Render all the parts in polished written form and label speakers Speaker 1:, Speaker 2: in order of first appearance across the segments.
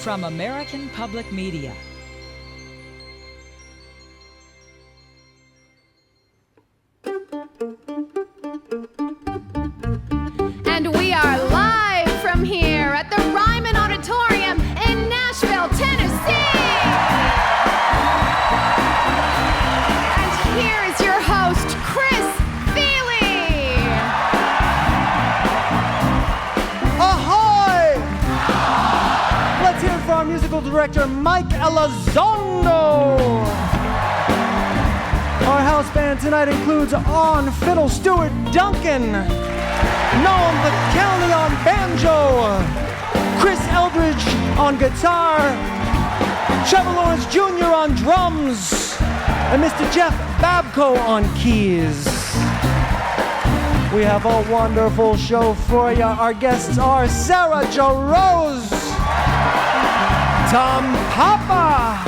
Speaker 1: from American Public Media.
Speaker 2: And we are live from here at the Ryman Auditorium in Nashville, Tennessee. And here is your host, Chris Thile.
Speaker 3: Ahoy! Let's hear it for our musical director, Mike Elizondo. Our house band tonight includes on fiddle Stuart Duncan, Noam the County on banjo, Chris Eldridge on guitar, Trevor Lawrence Jr. on drums, and Mr. Jeff Babko on keys. We have a wonderful show for you. Our guests are Sarah Jarosz, Tom Papa,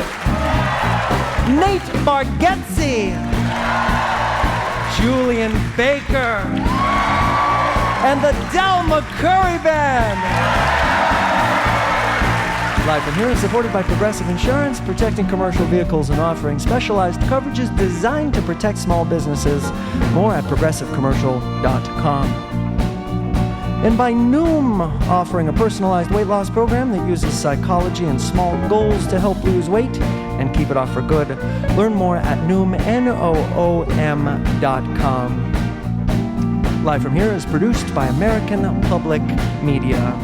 Speaker 3: Nate Bargatze, Julian Baker, and the McCoury Band. Live from here is supported by Progressive Insurance, protecting commercial vehicles and offering specialized coverages designed to protect small businesses. More at progressivecommercial.com. And by Noom, offering a personalized weight loss program that uses psychology and small goals to help lose weight and keep it off for good. Learn more at Noom, Noom.com. Live from here is produced by American Public Media.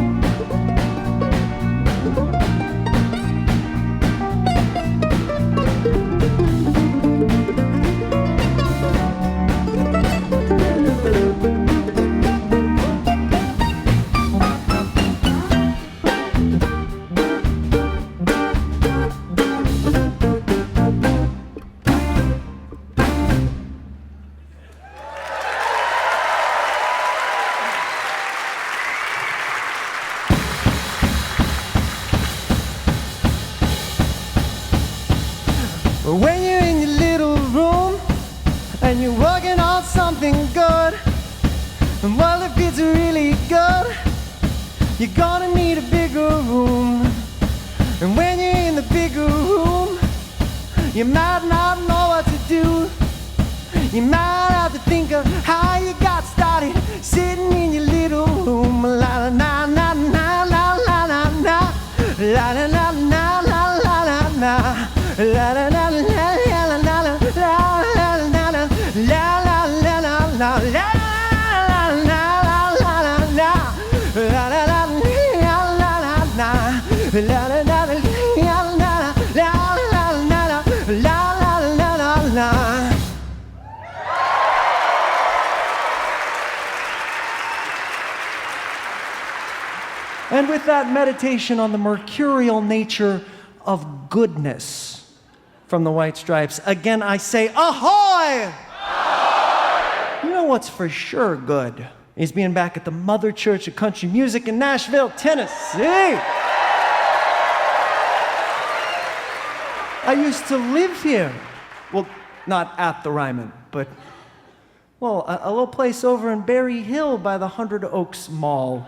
Speaker 3: When you're in your little room and you're working on something good, and well, if it's really good, you're gonna need a bigger room. And when you're in the bigger room, you might not know what to do. You might have to think of how you got started sitting in your little room. La la la la la la la la la la la la la la la la. La la la la la la la la la la la And with that meditation on the mercurial nature of goodness from the White Stripes, again I say, ahoy! Ahoy! You know what's for sure good is being back at the Mother Church of Country Music in Nashville, Tennessee. I used to live here. Well, not at the Ryman, but, well, a little place over in Berry Hill by the 100 Oaks Mall.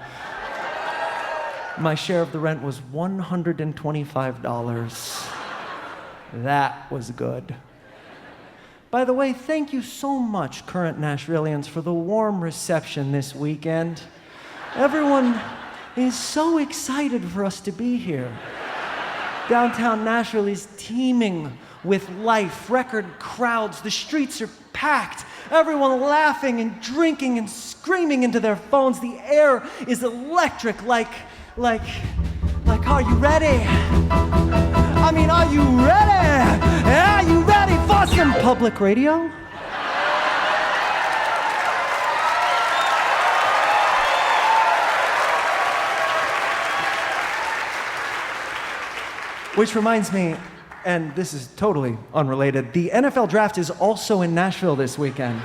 Speaker 3: My share of the rent was $125. That was good. By the way, thank you so much, current Nashvillians, for the warm reception this weekend. Everyone is so excited for us to be here. Downtown Nashville is teeming with life, record crowds, the streets are packed, everyone laughing and drinking and screaming into their phones. The air is electric, like, are you ready? I mean, are you ready? Are you ready for some public radio? Which reminds me, and this is totally unrelated, the NFL draft is also in Nashville this weekend.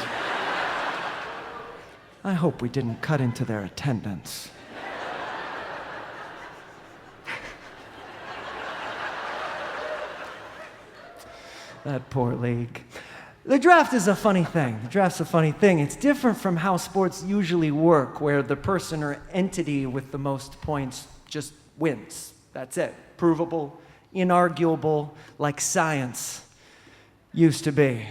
Speaker 3: I hope we didn't cut into their attendance. That poor league. The draft is a funny thing. The draft's a funny thing. It's different from how sports usually work, where the person or entity with the most points just wins. That's it. provable, inarguable, like science used to be.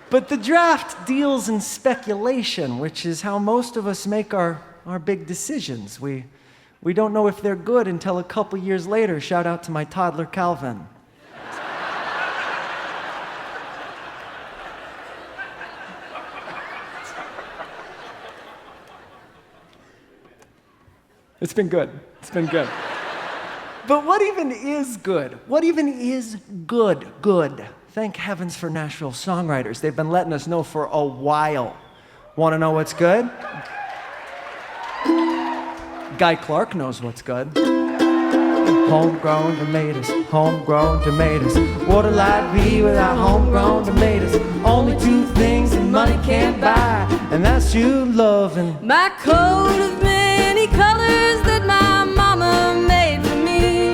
Speaker 3: But the draft deals in speculation, which is how most of us make our big decisions. We don't know if they're good until a couple years later. Shout out to my toddler, Calvin. It's been good. It's been good. But what even is good? What even is good? Thank heavens for Nashville songwriters. They've been letting us know for a while. Want to know what's good? Guy Clark knows what's good. Homegrown tomatoes, homegrown tomatoes. What'll life be without homegrown tomatoes? Only two things that money can't buy, and that's you, love, and
Speaker 4: my coat of many colors that my mama made for me,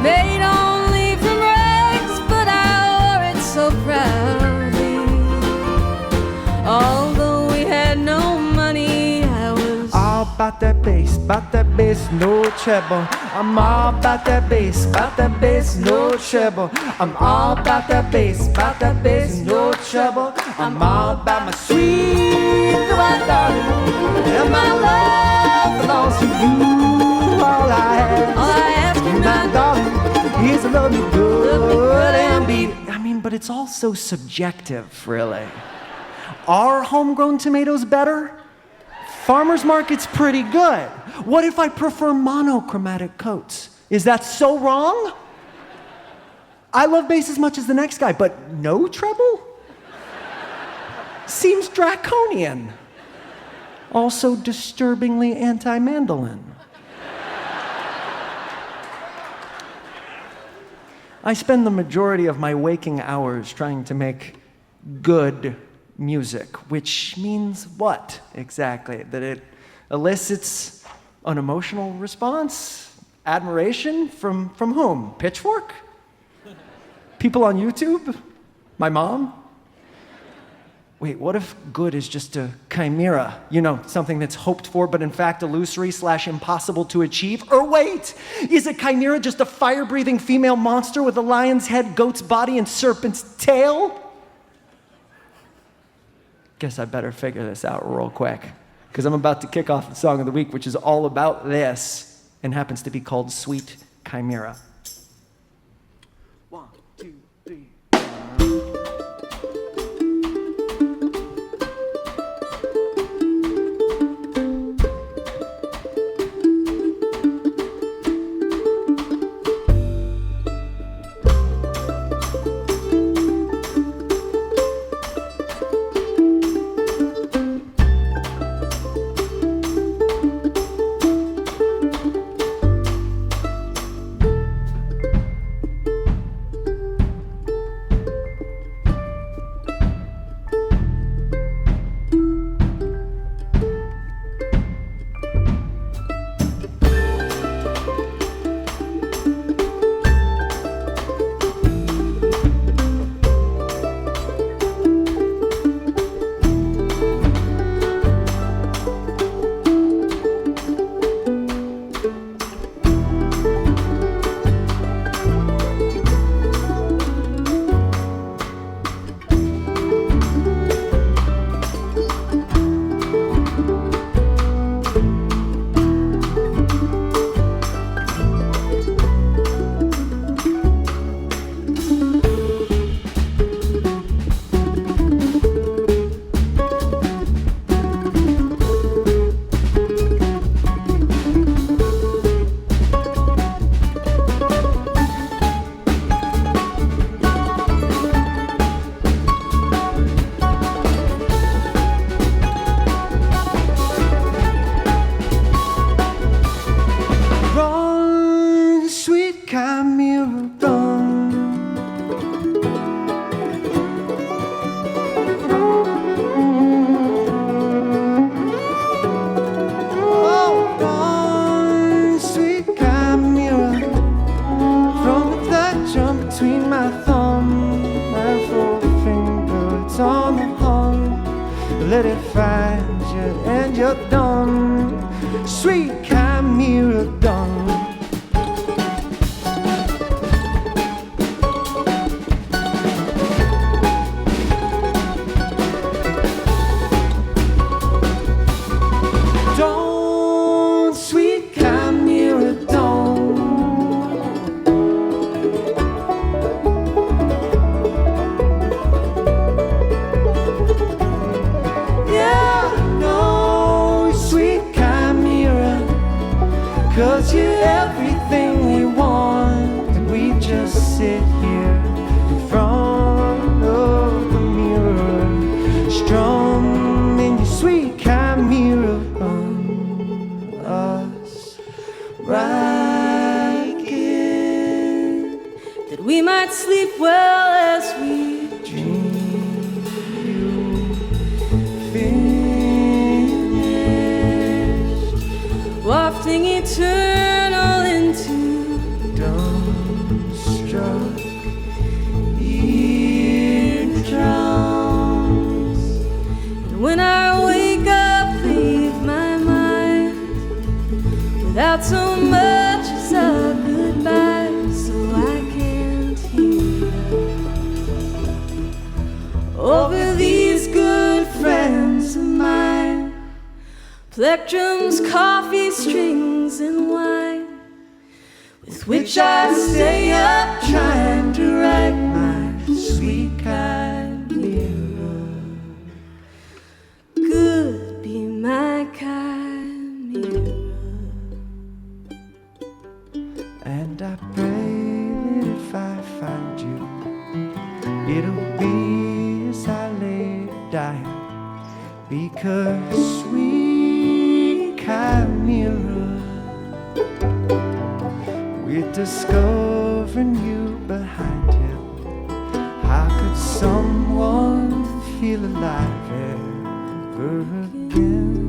Speaker 4: made only from rags, but I wore it so proudly. Although we had no money, I was
Speaker 3: all about that bass, no treble. I'm all about that bass, no treble. I'm all about that bass, no treble. I'm all about my sweet little darling, and my love belongs to you. All I ask you, my darling, is to love me good and be. I mean, but it's all so subjective, really. Are homegrown tomatoes better? Farmer's market's pretty good. What if I prefer monochromatic coats? Is that so wrong? I love bass as much as the next guy, but no treble? Seems draconian. Also disturbingly anti-mandolin. I spend the majority of my waking hours trying to make good music, which means what exactly? That it elicits an emotional response? Admiration? From whom? Pitchfork? People on YouTube? My mom? Wait, what if good is just a chimera? You know, something that's hoped for, but in fact illusory / impossible to achieve? Or wait, is a chimera just a fire-breathing female monster with a lion's head, goat's body, and serpent's tail? Guess I better figure this out real quick, because I'm about to kick off the song of the week, which is all about this, and happens to be called Sweet Chimera. 1, 2, 3. let it find you and you're done. everything we want, and we just sit here in front of the mirror, strumming your sweet chimera on us, rocking,
Speaker 4: that we might sleep well as we
Speaker 3: dream you finished,
Speaker 4: wafting eternal into
Speaker 3: dawn-struck eardrums.
Speaker 4: And when I wake up, leave my mind without so much as a goodbye, so I can't hear over these good friends of mine, plectrums, coffee, strings, and wine, with which I stay up trying to write my sweet chimera. Good be my chimera.
Speaker 3: And I pray that if I find you, it'll be as I lay dying, because sweet chimera, we're discovering you behind him. How could someone feel alive ever again?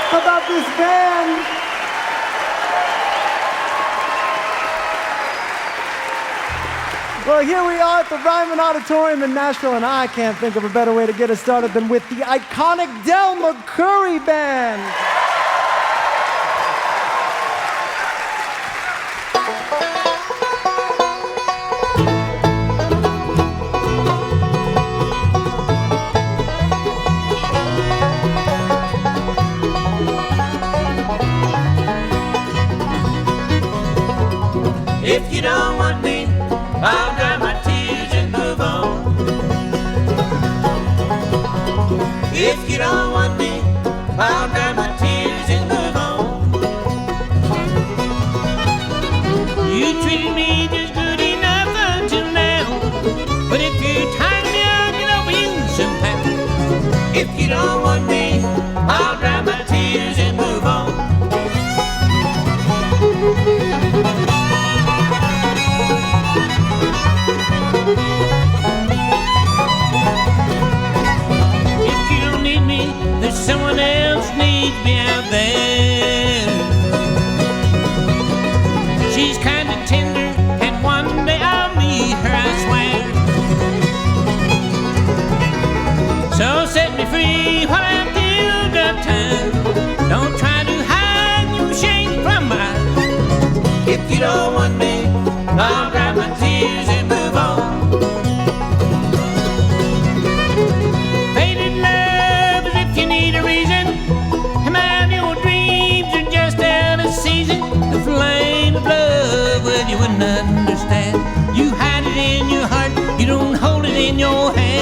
Speaker 3: How about this band? Well, here we are at the Ryman Auditorium in Nashville, and I can't think of a better way to get us started than with the iconic McCoury Band.
Speaker 5: If you don't want me, I'll dry my tears and move on. If you don't want me, I'll dry my tears and move on. You treated me just good enough until now, but if you tie me, I'll get over you somehow. If you don't want me, I'll dry my tears and move on. If you don't need me, there's someone else needs me out there. She's kind of tender, and one day I'll meet her, I swear. So set me free while I still got time. Don't try to hide your shame from my eyes. If you don't want me, I'll dry my tears and move on. Faded love is if you need a reason. Am I your dreams are just out of season? The flame of love, well, you wouldn't understand. You hide it in your heart, you don't hold it in your hand.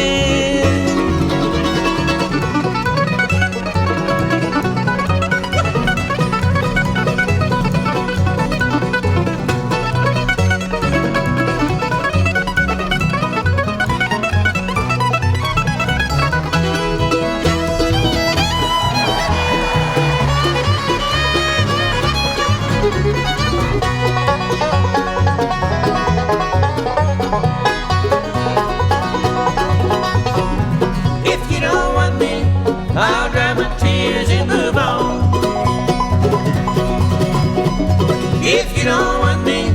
Speaker 5: If you don't want me,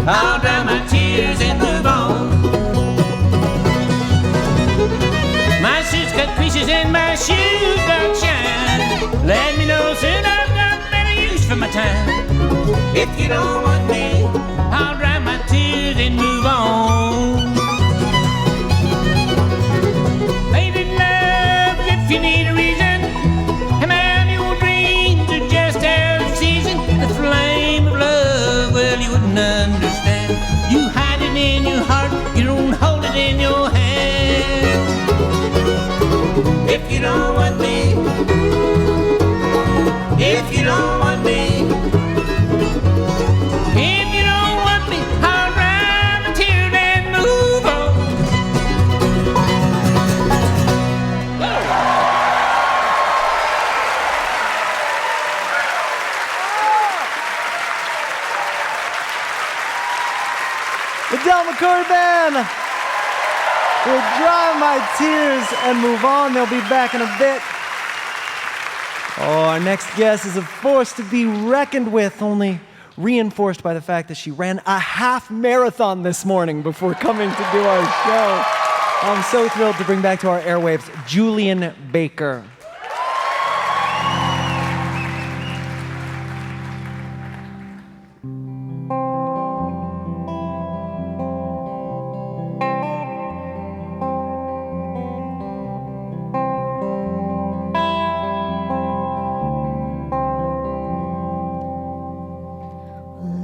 Speaker 5: I'll dry my tears and move on. My suit's got creases and my shoes got shine. Let me know soon, I've got better use for my time. If you don't want me, I'll dry my tears and move on. Lady love, if you need a reason, come out, your dreams are just out of season. The flame of love, well, you wouldn't understand. You hide it in your heart, you don't hold it in your hand. If you don't want me, if you don't want me, if you don't want me, I'll dry my tears and move on.
Speaker 3: The McCoury Band will dry my tears and move on. They'll be back in a bit. Oh, our next guest is a force to be reckoned with, only reinforced by the fact that she ran a half marathon this morning before coming to do our show. I'm so thrilled to bring back to our airwaves Julian Baker.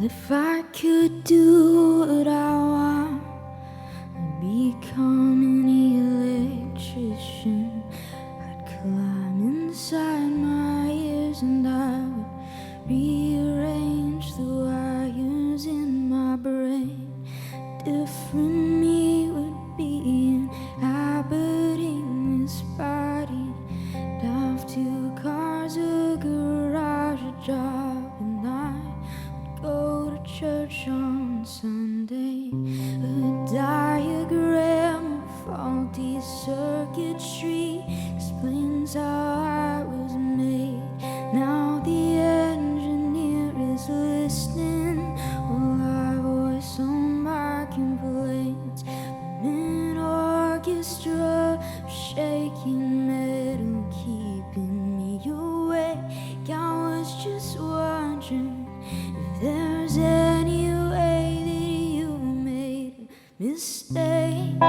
Speaker 4: If I could do what I want, I'd become an electrician. I'd climb inside my ears and I would rearrange the wires in my brain. Different me would be inhabiting this body. I'd have 2 cars, a garage, a job, and I go to church on Sunday. A diagram of faulty circuitry explains how I was made. Now the engineer is listening while I voice on my complaints. I'm an orchestra of shaking metal keeping me awake. I was just wondering if there's any way that you made a mistake.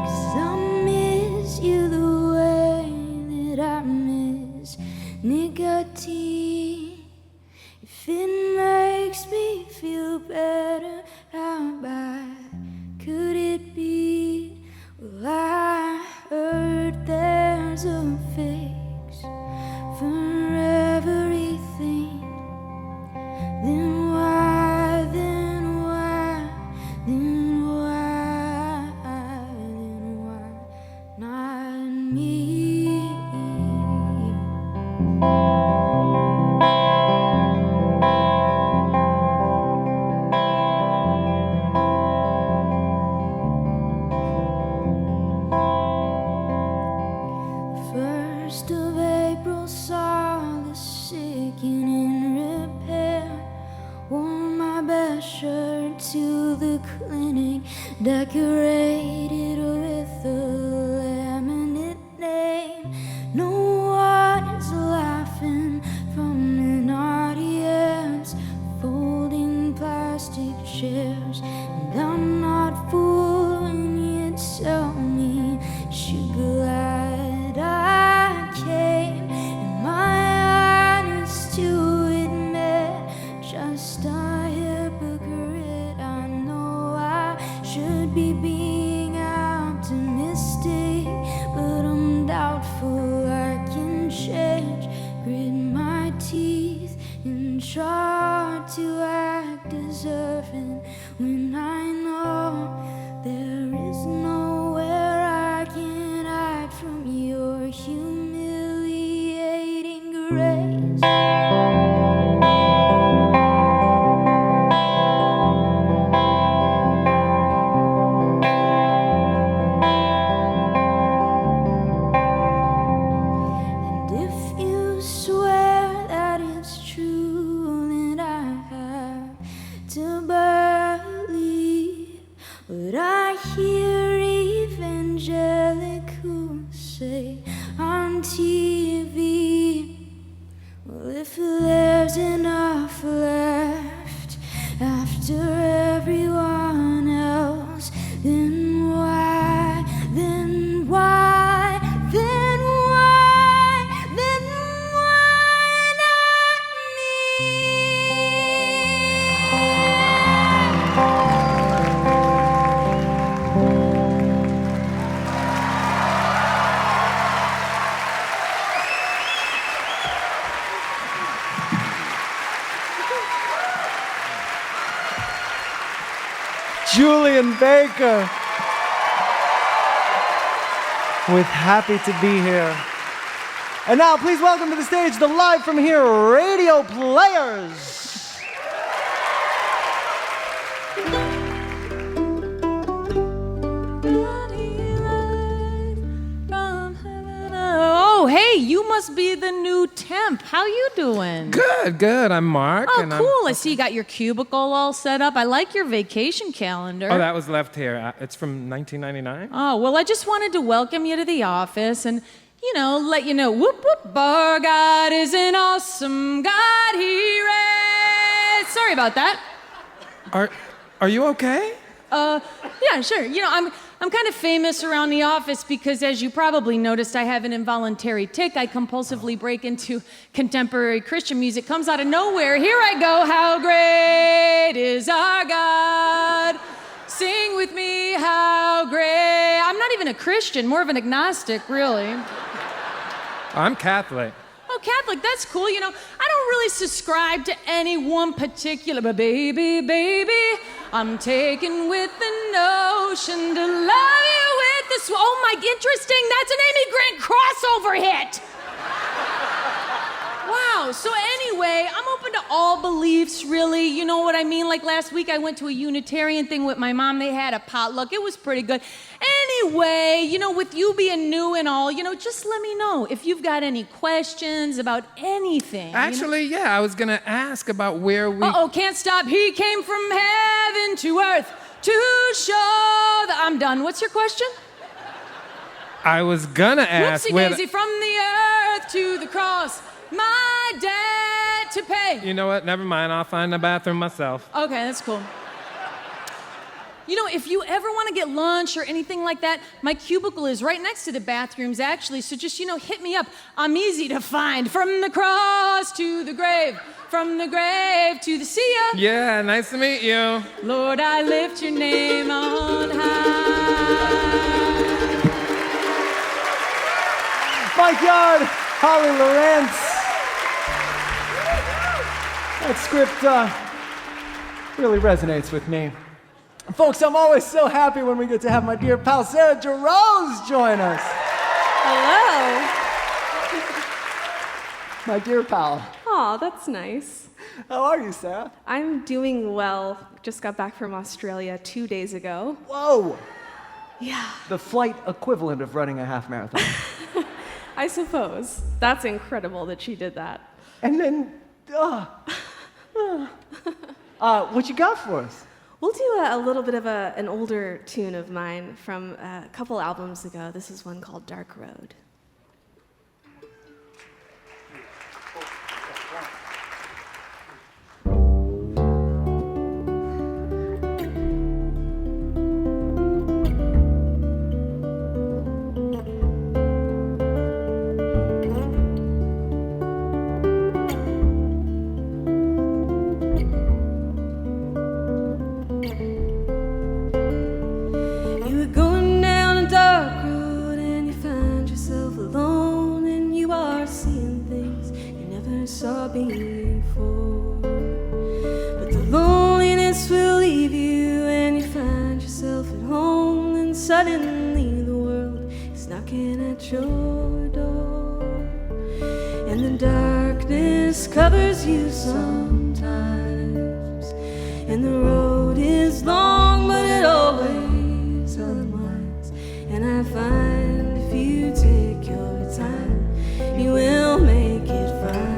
Speaker 4: Cause I miss you the way that I miss nicotine. If it makes me feel better, how bad could it be? Well, I heard there's a fix for everything. Then why, then why, then why, then why not me? First of April saw the sick and in repair. Wore my best shirt to the clinic, decorated with a laminate name. No one is laughing from an audience, folding plastic chairs. And I'm not fooling you, tell me that you're glad I came. Am I honest to admit, just a hypocrite? I know I should be being optimistic, but I'm doubtful I can change. Grit my teeth and try to act deserving when I know there is nowhere I can hide from your humiliating grace. Would I hear evangelical say on TV? Well, if there's enough left after everyone else, then why, then why, then why, then why not me?
Speaker 3: Julian Baker with Happy to Be Here. And now please welcome to the stage the Live from Here radio players.
Speaker 1: Oh, hey, you must be the new temp. How you doing?
Speaker 6: Good. I'm Mark.
Speaker 1: Oh,
Speaker 6: and
Speaker 1: cool. I see you got your cubicle all set up. I like your vacation calendar.
Speaker 6: Oh, that was left here. It's from 1999.
Speaker 1: Oh, well, I just wanted to welcome you to the office and, let you know, whoop, whoop, Bargatze is an awesome God he reigns. Sorry about that.
Speaker 6: Are you okay?
Speaker 1: Yeah, sure. I'm kind of famous around the office because, as you probably noticed, I have an involuntary tic. I compulsively break into contemporary Christian music. Comes out of nowhere. Here I go. How great is our God? Sing with me, how great. I'm not even a Christian, more of an agnostic, really.
Speaker 6: I'm Catholic.
Speaker 1: Oh, Catholic, that's cool. I don't really subscribe to any one particular, but baby, I'm taken with the notion to love you with this. Oh my, interesting, that's an Amy Grant crossover hit. Wow, so anyway, I'm open to all beliefs, really. You know what I mean? Like last week I went to a Unitarian thing with my mom. They had a potluck. It was pretty good. Anyway, with you being new and all, just let me know if you've got any questions about anything.
Speaker 6: Actually, yeah, I was going to ask about where we...
Speaker 1: Uh-oh, can't stop. He came from heaven to earth to show that... I'm done. What's your question?
Speaker 6: I was going to ask
Speaker 1: Whoopsie-daisy, from the earth to the cross, my debt to pay.
Speaker 6: You know what? Never mind. I'll find the bathroom myself.
Speaker 1: Okay, that's cool. If you ever want to get lunch or anything like that, my cubicle is right next to the bathrooms, actually. So just, hit me up. I'm easy to find. From the cross to the grave, from the grave to the see ya.
Speaker 6: Yeah, nice to meet you.
Speaker 1: Lord, I lift your name on high.
Speaker 3: Mike Yard, Holly Lawrence. That script really resonates with me. Folks, I'm always so happy when we get to have my dear pal Sarah Jarosz join us.
Speaker 7: Hello.
Speaker 3: My dear pal.
Speaker 7: Aw, that's nice.
Speaker 3: How are you, Sarah?
Speaker 7: I'm doing well. Just got back from Australia 2 days ago.
Speaker 3: Whoa!
Speaker 7: Yeah.
Speaker 3: The flight equivalent of running a half marathon.
Speaker 7: I suppose. That's incredible that she did that.
Speaker 3: And then, what you got for us?
Speaker 7: We'll do a little bit of an older tune of mine from a couple albums ago. This is one called Dark Road.
Speaker 4: Saw before, but the loneliness will leave you and you find yourself at home, and suddenly the world is knocking at your door, and the darkness covers you sometimes, and the road is long but it always unwinds, and I find if you take your time you will make it fine.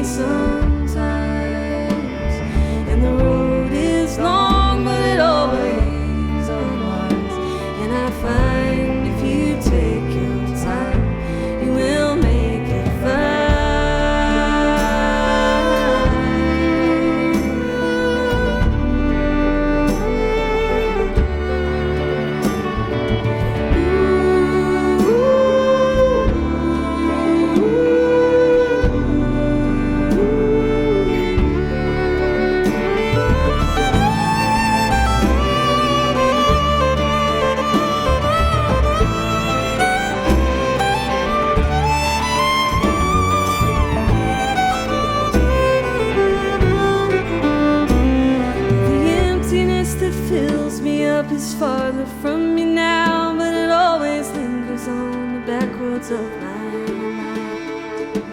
Speaker 4: sometimes. And the road is long, but it always unwinds. And I find if you take your time, you will make it fine. Is farther from me now, but it always lingers on the back roads of my mind.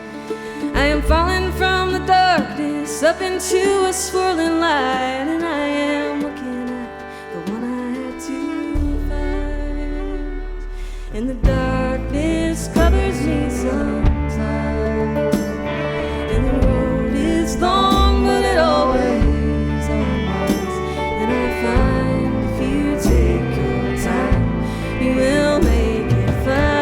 Speaker 4: I am falling from the darkness up into a swirling light, and I am looking at the one I had to find. And the darkness covers me sometimes, and the road is long, but it always unwinds. And I find take your time, you will make it fine.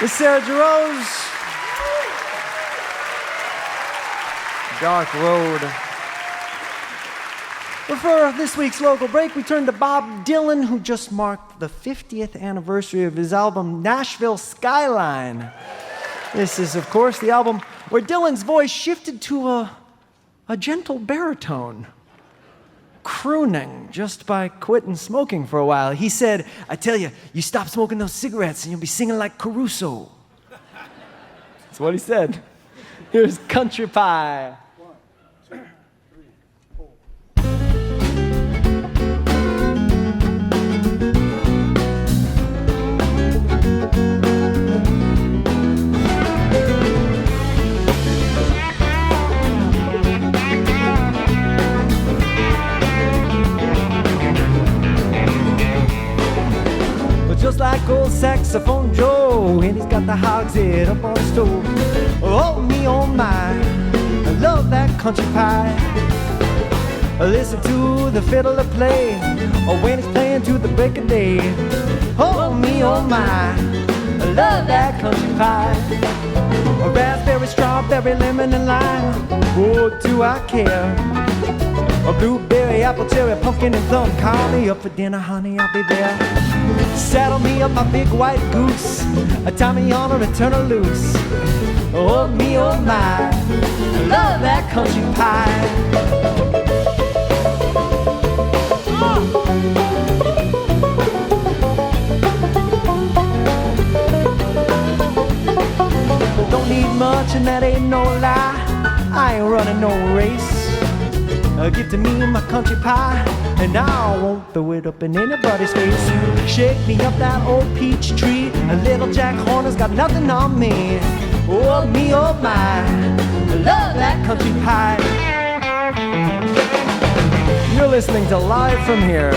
Speaker 3: Miss Sarah Jarosz. Dark Road. But for this week's local break, we turn to Bob Dylan, who just marked the 50th anniversary of his album Nashville Skyline. This is, of course, the album where Dylan's voice shifted to a gentle baritone, crooning just by quitting smoking for a while. He said, I tell you, you stop smoking those cigarettes and you'll be singing like Caruso. That's what he said. Here's Country Pie.
Speaker 8: 1, 2, 3, 4.
Speaker 3: Just like old saxophone Joe, and he's got the hog's head up on the stove. Oh me, oh my, I love that country pie. I listen to the fiddler play, or when he's playing to the break of day. Oh me, oh my, I love that country pie. A raspberry, strawberry, lemon, and lime. Oh, do I care? A blueberry, apple, cherry, pumpkin, and plum. Call me up for dinner, honey, I'll be there. Saddle me up my big white goose, tie me on her and turn her loose. Oh me, oh my, I love that country pie. Don't need much and that ain't no lie, I ain't running no race. Give to me my country pie, and I won't throw it up in anybody's face. Shake me up that old peach tree, a little Jack Horner's got nothing on me. Oh me, oh my, I love that country pie. You're listening to Live From Here.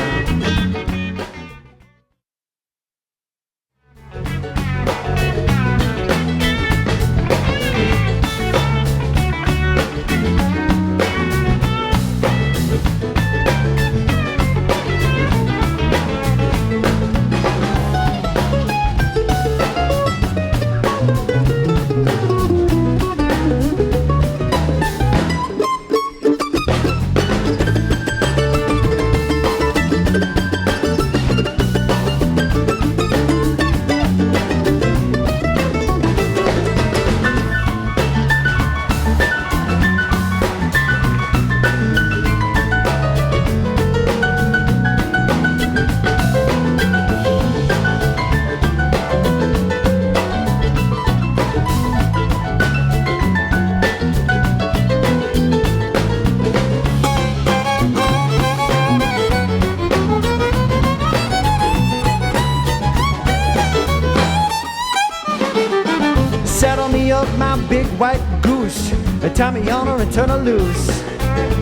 Speaker 3: up my big white goose, tie me on her and turn her loose.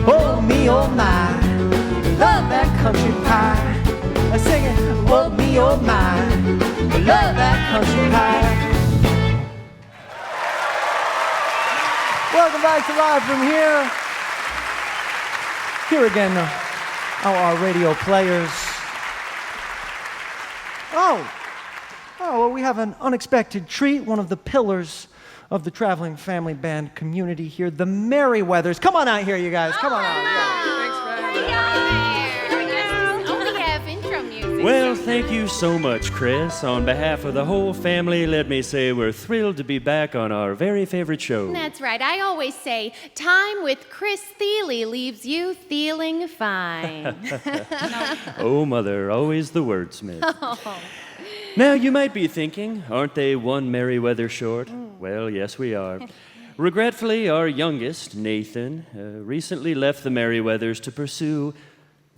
Speaker 3: Oh me, oh my, love that country pie. I sing it, oh me, oh my, love that country pie. Welcome back to Live from Here. Here again, our radio players. Oh, well, we have an unexpected treat, one of the pillars of the traveling family band community here, the Merriweathers. Come on out here, you guys. Come on out.
Speaker 2: Only have intro music.
Speaker 9: Well, thank you so much, Chris. On behalf of the whole family, let me say we're thrilled to be back on our very favorite show.
Speaker 2: That's right. I always say, time with Chris Thile leaves you feeling fine.
Speaker 9: Oh, Mother, always the wordsmith. Now, you might be thinking, aren't they one Merriweather short? Well, yes, we are. Regretfully, our youngest, Nathan, recently left the Merriweathers to pursue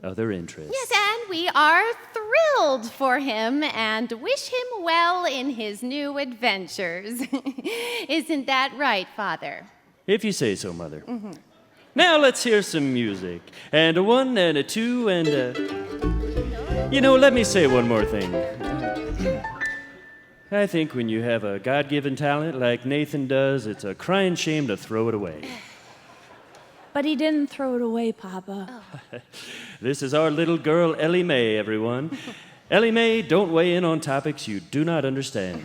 Speaker 9: other interests.
Speaker 2: Yes, and we are thrilled for him and wish him well in his new adventures. Isn't that right, Father?
Speaker 9: If you say so, Mother. Mm-hmm. Now, let's hear some music. And a one, and a two, and a... You know, let me say one more thing. I think when you have a God-given talent like Nathan does, it's a crying shame to throw it away.
Speaker 1: But he didn't throw it away, Papa.
Speaker 9: Oh. This is our little girl, Ellie Mae, everyone. Ellie Mae, don't weigh in on topics you do not understand.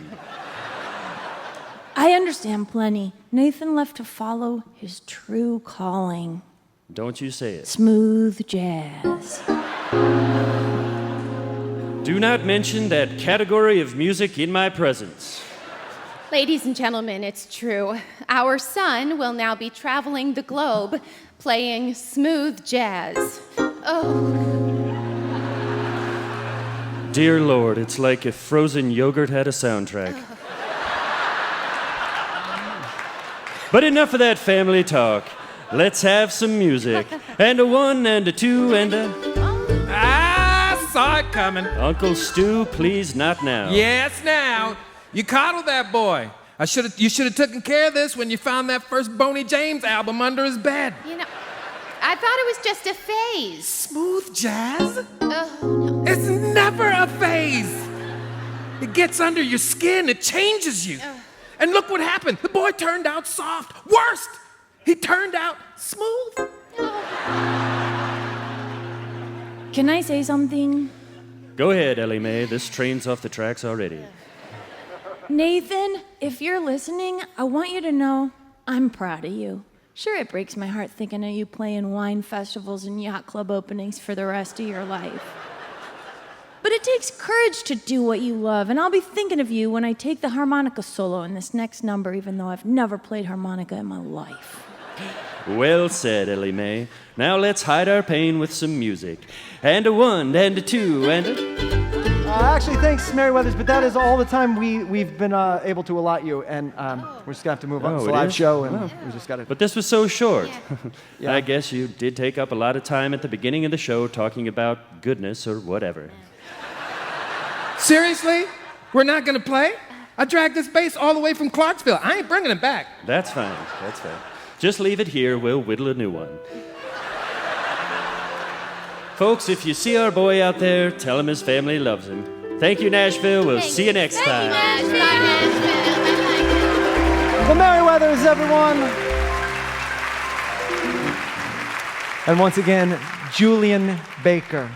Speaker 1: I understand plenty. Nathan left to follow his true calling.
Speaker 9: Don't you say it.
Speaker 1: Smooth jazz.
Speaker 9: Do not mention that category of music in my presence.
Speaker 2: Ladies and gentlemen, it's true. Our son will now be traveling the globe playing smooth jazz. Oh.
Speaker 9: Dear Lord, it's like if frozen yogurt had a soundtrack. But enough of that family talk. Let's have some music. And a one, and a two, and a...
Speaker 6: I saw it coming.
Speaker 9: Uncle Stu, please not now.
Speaker 6: Yes, now. You coddled that boy. You should have taken care of this when you found that first Boney James album under his bed.
Speaker 2: You know, I thought it was just a phase.
Speaker 6: Smooth jazz?
Speaker 2: Oh, no.
Speaker 6: It's never a phase. It gets under your skin. It changes you. And look what happened. The boy turned out soft. Worst, he turned out smooth.
Speaker 1: Can I say something?
Speaker 9: Go ahead, Ellie Mae. This train's off the tracks already.
Speaker 1: Nathan, if you're listening, I want you to know I'm proud of you. Sure, it breaks my heart thinking of you playing wine festivals and yacht club openings for the rest of your life. But it takes courage to do what you love, and I'll be thinking of you when I take the harmonica solo in this next number, even though I've never played harmonica in my life.
Speaker 9: Well said, Ellie Mae. Now let's hide our pain with some music. And a one, and a two, and a...
Speaker 3: Actually, thanks, Merriweathers, but that is all the time we've been able to allot you, and we're just going to have to move on. It's a live show, and we just got to...
Speaker 9: But this was so short.
Speaker 3: Yeah.
Speaker 9: I guess you did take up a lot of time at the beginning of the show talking about goodness or whatever.
Speaker 6: Seriously? We're not going to play? I dragged this bass all the way from Clarksville. I ain't bringing it back.
Speaker 9: That's fine. That's fine. Just leave it here. We'll whittle a new one. Folks, if you see our boy out there, tell him his family loves him. Thank you, Nashville. We'll see you next time.
Speaker 3: The Merriweathers, everyone. And once again, Julian Baker.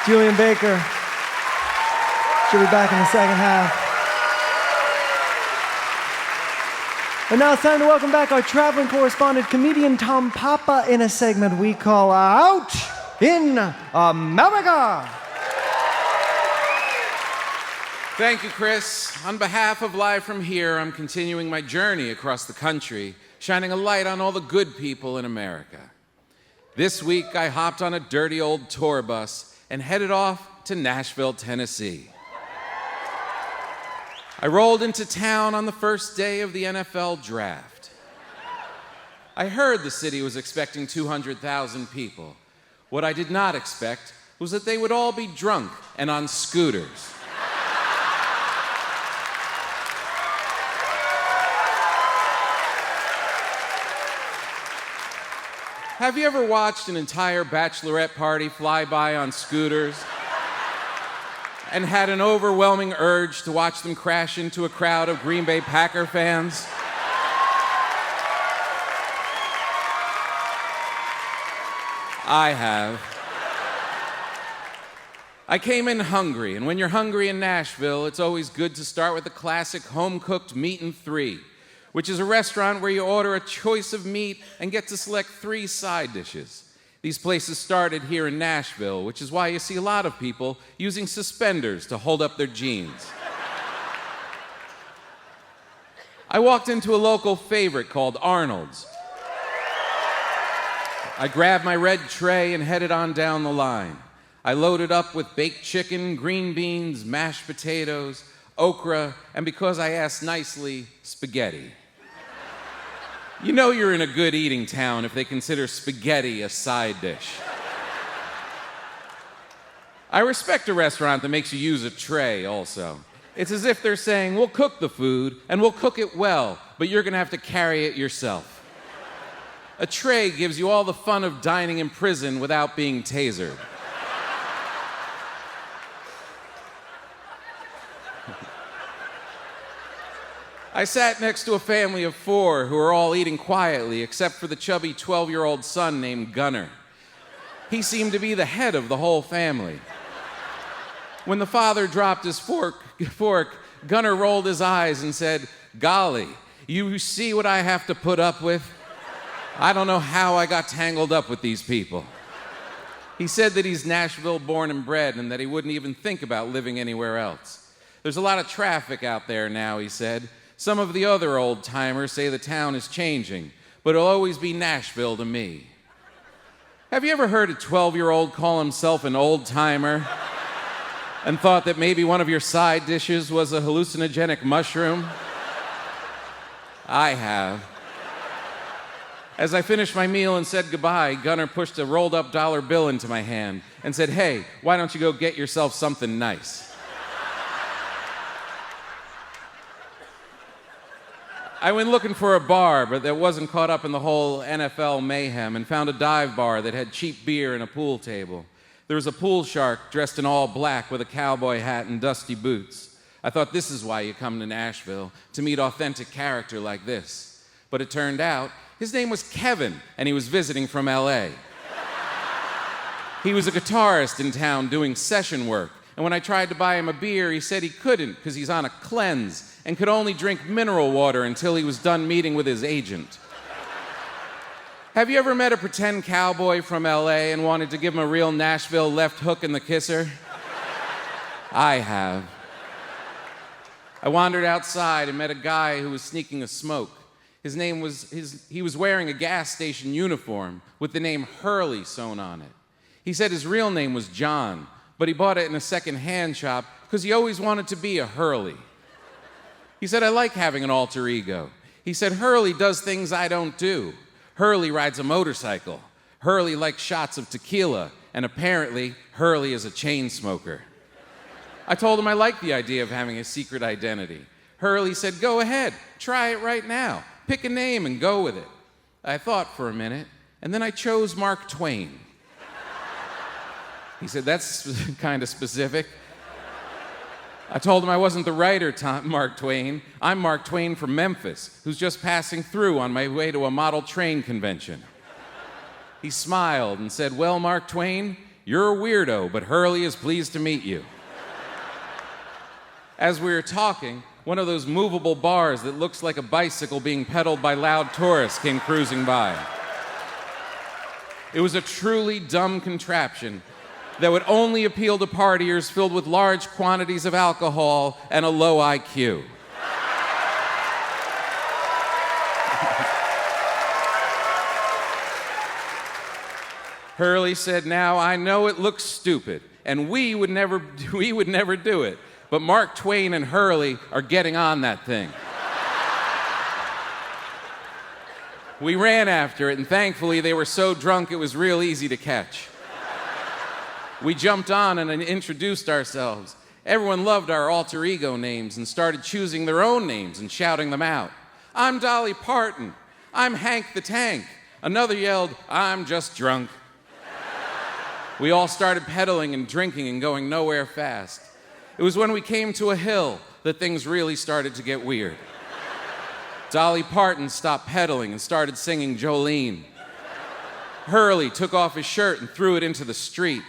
Speaker 3: Julian Baker. She'll be back in the second half. And now it's time to welcome back our traveling correspondent, comedian Tom Papa, in a segment we call Out in America.
Speaker 6: Thank you, Chris. On behalf of Live From Here, I'm continuing my journey across the country, shining a light on all the good people in America. This week, I hopped on a dirty old tour bus and headed off to Nashville, Tennessee. I rolled into town on the first day of the NFL draft. I heard the city was expecting 200,000 people. What I did not expect was that they would all be drunk and on scooters. Have you ever watched an entire bachelorette party fly by on scooters and had an overwhelming urge to watch them crash into a crowd of Green Bay Packer fans? I have. I came in hungry, and when you're hungry in Nashville, it's always good to start with the classic home-cooked meat and three, which is a restaurant where you order a choice of meat and get to select 3 side dishes. These places started here in Nashville, which is why you see a lot of people using suspenders to hold up their jeans. I walked into a local favorite called Arnold's. I grabbed my red tray and headed on down the line. I loaded up with baked chicken, green beans, mashed potatoes, okra, and because I asked nicely, spaghetti. You know you're in a good eating town if they consider spaghetti a side dish. I respect a restaurant that makes you use a tray also. It's as if they're saying, we'll cook the food and we'll cook it well, but you're gonna have to carry it yourself. A tray gives you all the fun of dining in prison without being tasered. I sat next to a family of 4 who were all eating quietly except for the chubby 12-year-old son named Gunner. He seemed to be the head of the whole family. When the father dropped his fork, Gunner rolled his eyes and said, "Golly, you see what I have to put up with? I don't know how I got tangled up with these people." He said that he's Nashville born and bred and that he wouldn't even think about living anywhere else. There's a lot of traffic out there now, he said. Some of the other old-timers say the town is changing, but it'll always be Nashville to me. Have you ever heard a 12-year-old call himself an old-timer and thought that maybe one of your side dishes was a hallucinogenic mushroom? I have. As I finished my meal and said goodbye, Gunner pushed a rolled-up dollar bill into my hand and said, "Hey, why don't you go get yourself something nice?" I went looking for a bar, but that wasn't caught up in the whole NFL mayhem, and found a dive bar that had cheap beer and a pool table. There was a pool shark dressed in all black with a cowboy hat and dusty boots. I thought, this is why you come to Nashville, to meet authentic character like this. But it turned out his name was Kevin, and he was visiting from LA. He was a guitarist in town doing session work, and when I tried to buy him a beer, he said he couldn't because he's on a cleanse and could only drink mineral water until he was done meeting with his agent. Have you ever met a pretend cowboy from LA and wanted to give him a real Nashville left hook in the kisser? I have. I wandered outside and met a guy who was sneaking a smoke. He was wearing a gas station uniform with the name Hurley sewn on it. He said his real name was John, but he bought it in a second-hand shop because he always wanted to be a Hurley. He said, "I like having an alter ego." He said, "Hurley does things I don't do. Hurley rides a motorcycle. Hurley likes shots of tequila. And apparently, Hurley is a chain smoker." I told him I liked the idea of having a secret identity. Hurley said, "Go ahead, try it right now. Pick a name and go with it." I thought for a minute, and then I chose Mark Twain. He said, "That's kind of specific." I told him I wasn't the writer, Mark Twain. I'm Mark Twain from Memphis, who's just passing through on my way to a model train convention. He smiled and said, "Well, Mark Twain, "You're a weirdo, but Hurley is pleased to meet you." As we were talking, one of those movable bars that looks like a bicycle being pedaled by loud tourists came cruising by. It was a truly dumb contraption that would only appeal to partiers filled with large quantities of alcohol and a low IQ. Hurley said, "Now, I know it looks stupid, and we would never do it, but Mark Twain and Hurley are getting on that thing." We ran after it, and thankfully they were so drunk it was real easy to catch. We jumped on and introduced ourselves. Everyone loved our alter ego names and started choosing their own names and shouting them out. "I'm Dolly Parton. I'm Hank the Tank." Another yelled, "I'm just drunk." We all started pedaling and drinking and going nowhere fast. It was when we came to a hill that things really started to get weird. Dolly Parton stopped pedaling and started singing Jolene. Hurley took off his shirt and threw it into the street.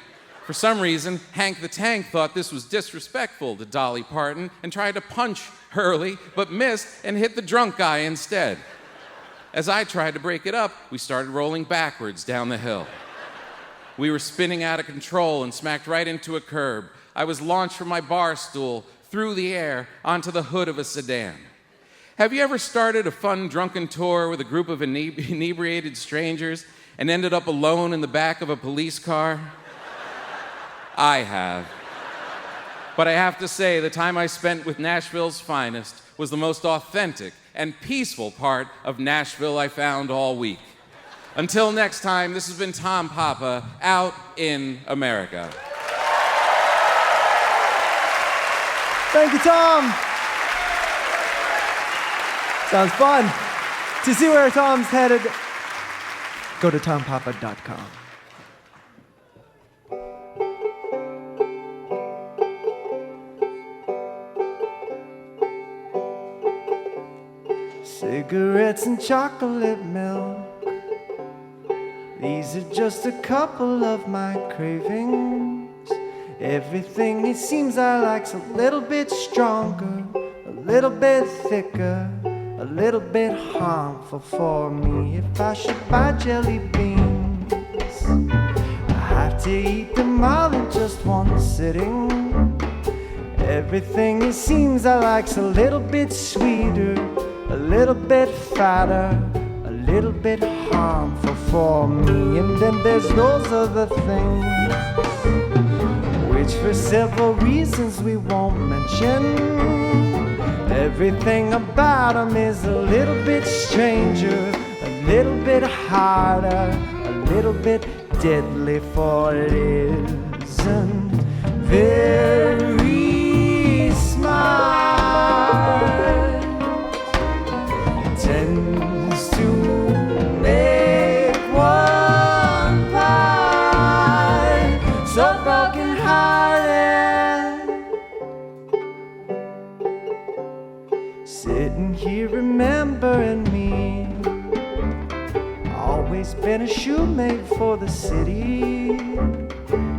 Speaker 6: For some reason, Hank the Tank thought this was disrespectful to Dolly Parton and tried to punch Hurley, but missed and hit the drunk guy instead. As I tried to break it up, we started rolling backwards down the hill. We were spinning out of control and smacked right into a curb. I was launched from my bar stool through the air onto the hood of a sedan. Have you ever started a fun drunken tour with a group of inebriated strangers and ended up alone in the back of a police car? I have. But I have to say, the time I spent with Nashville's finest was the most authentic and peaceful part of Nashville I found all week. Until next time, this has been Tom Papa, out in America.
Speaker 3: Thank you, Tom. Sounds fun. To see where Tom's headed, go to tompapa.com. Cigarettes and chocolate milk, these are just a couple of my cravings. Everything it seems I like's a little bit stronger, a little bit thicker, a little bit harmful for me. If I should buy jelly beans, I have to eat them all in just one sitting. Everything it seems I like's a little bit sweeter, a little bit fatter, a little bit harmful for me. And then there's those other things, which for several reasons we won't mention. Everything about them is a little bit stranger, a little bit harder, a little bit deadly for Liz. And very smart tends to make one part so broken hearted. Sitting here remembering me, always been a shoemate for the city.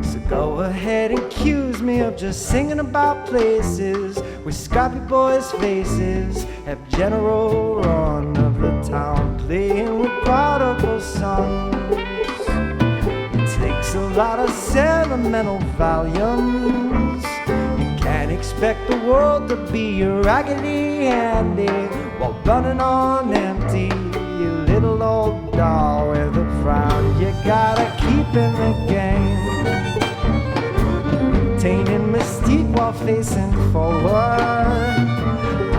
Speaker 3: So go ahead and accuse me of just singing about places where scrappy boys' faces have general run of the town, playing with prodigal sons. It takes a lot of sentimental volumes. You can't expect the world to be your Raggedy Andy while running on empty. You little old doll with a frown, you gotta keep in the game, maintaining mystique while facing forward.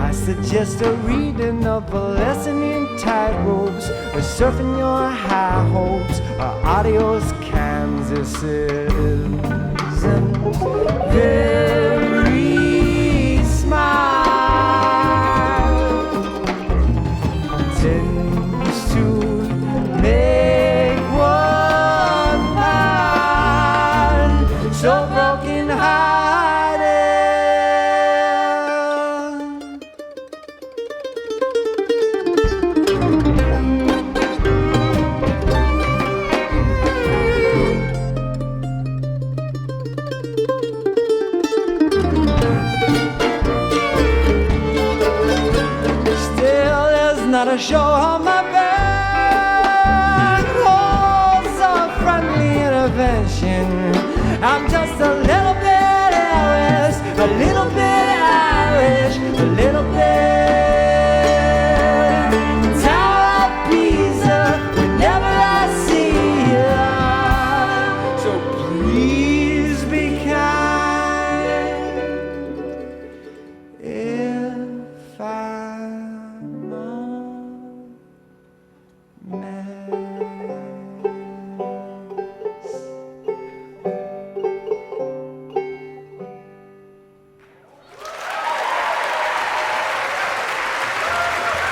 Speaker 3: I suggest a reading of a lesson in tightropes, or surfing your high hopes, or adios Kansases. And very smart tends to make one part so broken hearted. show her my band. Oh, so friendly intervention. I'm just a little bit Irish, a little bit Irish, a little bit Tower of Pisa whenever I see you. So please be kind if I'm a mess.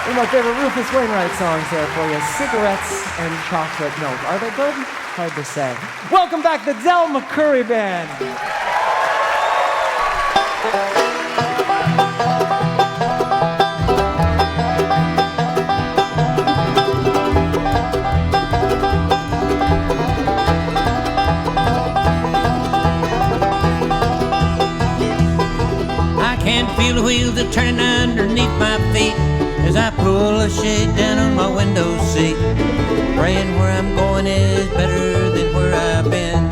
Speaker 3: One of my favorite Rufus Wainwright songs there for you, Cigarettes and Chocolate Milk. Are they good? Hard to say. Welcome back, the McCoury Band.
Speaker 5: I can feel the wheels are turning underneath my feet as I pull a shade down on my window seat, praying where I'm going is better than where I've been.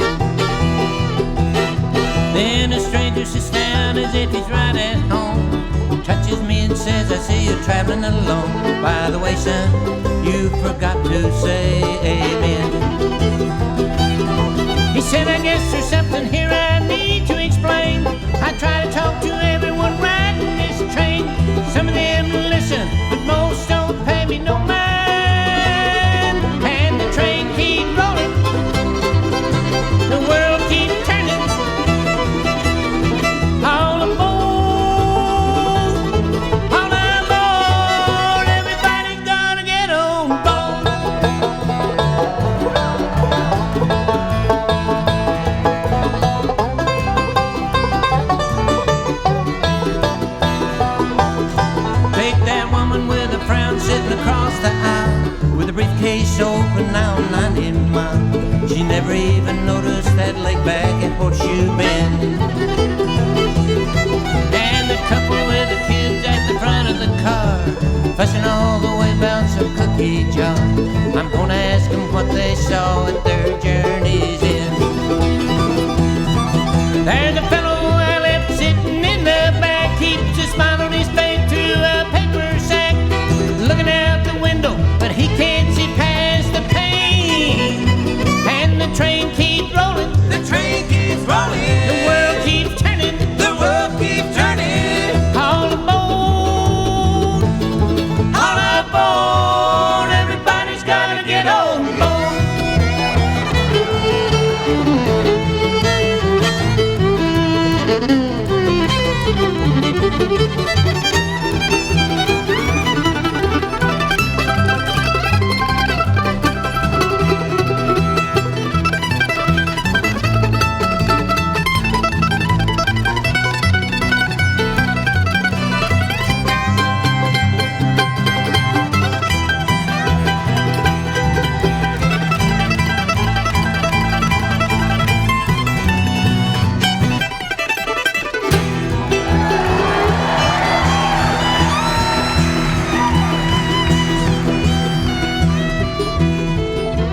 Speaker 5: Then a stranger sits down as if he's right at home, touches me and says, I see you're traveling alone. By the way, son, you forgot to say amen. He said, I guess there's something here I need to explain. I try to talk to everyone riding this train. Some of them listen, but most don't pay me no mind. And the train keeps rolling, the world keeps turning. All aboard, everybody's gonna get on board. Take that woman with a frown sitting across the aisle, with a briefcase open now 90 miles. She never even noticed that laid back at Horseshoe Bend. And the couple with the kids at the front of the car, fussing all the way about some cookie jar. I'm gonna ask them what they saw at their journey's end. There's a fellow I left sitting in the back, keeps a smile on his face through a paper sack, looking out the window, but he can't see past the pane. And the train keeps rolling, the train keeps rolling, the world keeps turning, the world keeps turning. All aboard, everybody's gotta get on board.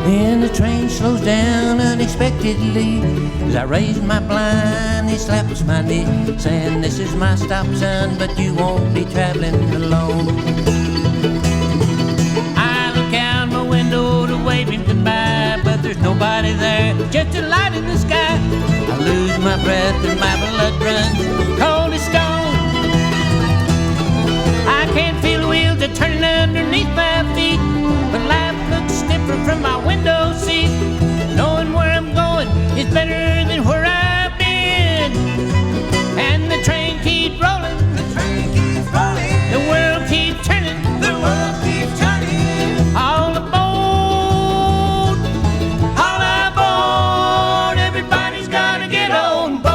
Speaker 5: Then the train slows down unexpectedly. As I raise my blind, he slaps my knee, saying, this is my stop, son, but you won't be traveling alone. I look out my window to wave him goodbye, but there's nobody there, just a light in the sky. I lose my breath and my blood runs cold as stone. I can't feel the wheels are turning underneath my feet, but life looks stiffer from my window seat. Knowing where I'm going is better than where I've been. And the train keeps rolling, the train keeps rolling, the world keeps turning, the world keeps turning. All aboard, everybody's gotta get on board.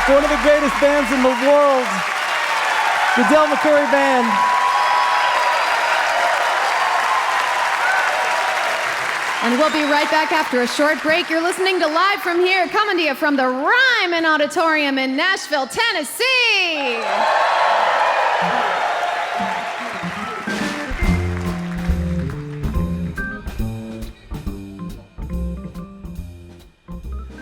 Speaker 3: one of the greatest bands in the world, the McCoury Band.
Speaker 2: And we'll be right back after a short break. You're listening to Live from Here, coming to you from the Ryman Auditorium in Nashville, Tennessee.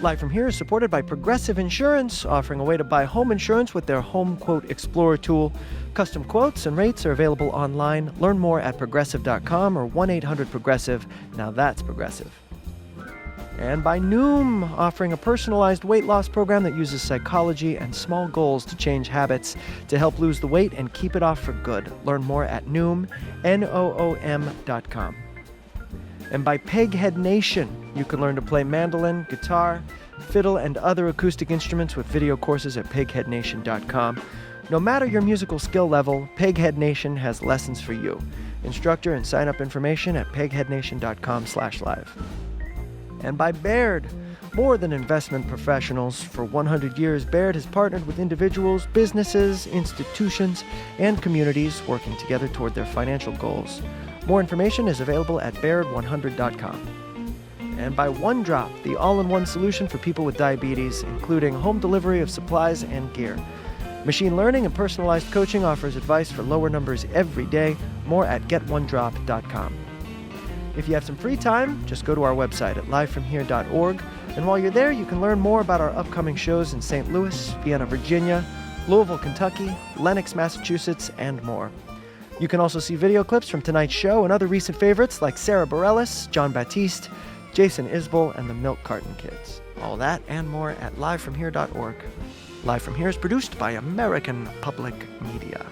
Speaker 3: Live from Here is supported by Progressive Insurance, offering a way to buy home insurance with their Home Quote Explorer tool. Custom quotes and rates are available online. Learn more at progressive.com or 1-800-PROGRESSIVE. Now that's Progressive. And by Noom, offering a personalized weight loss program that uses psychology and small goals to change habits to help lose the weight and keep it off for good. Learn more at Noom, Noom.com. And by Peghead Nation, you can learn to play mandolin, guitar, fiddle, and other acoustic instruments with video courses at pegheadnation.com. No matter your musical skill level, Peghead Nation has lessons for you. Instructor and sign-up information at pegheadnation.com/live. And by Baird, more than investment professionals. For 100 years, Baird has partnered with individuals, businesses, institutions, and communities working together toward their financial goals. More information is available at baird100.com. And by OneDrop, the all-in-one solution for people with diabetes, including home delivery of supplies and gear. Machine learning and personalized coaching offers advice for lower numbers every day. More at getonedrop.com. If you have some free time, just go to our website at livefromhere.org. And while you're there, you can learn more about our upcoming shows in St. Louis, Vienna, Virginia, Louisville, Kentucky, Lenox, Massachusetts, and more. You can also see video clips from tonight's show and other recent favorites like Sarah Bareilles, John Baptiste, Jason Isbell, and the Milk Carton Kids. All that and more at livefromhere.org. Live from Here is produced by American Public Media.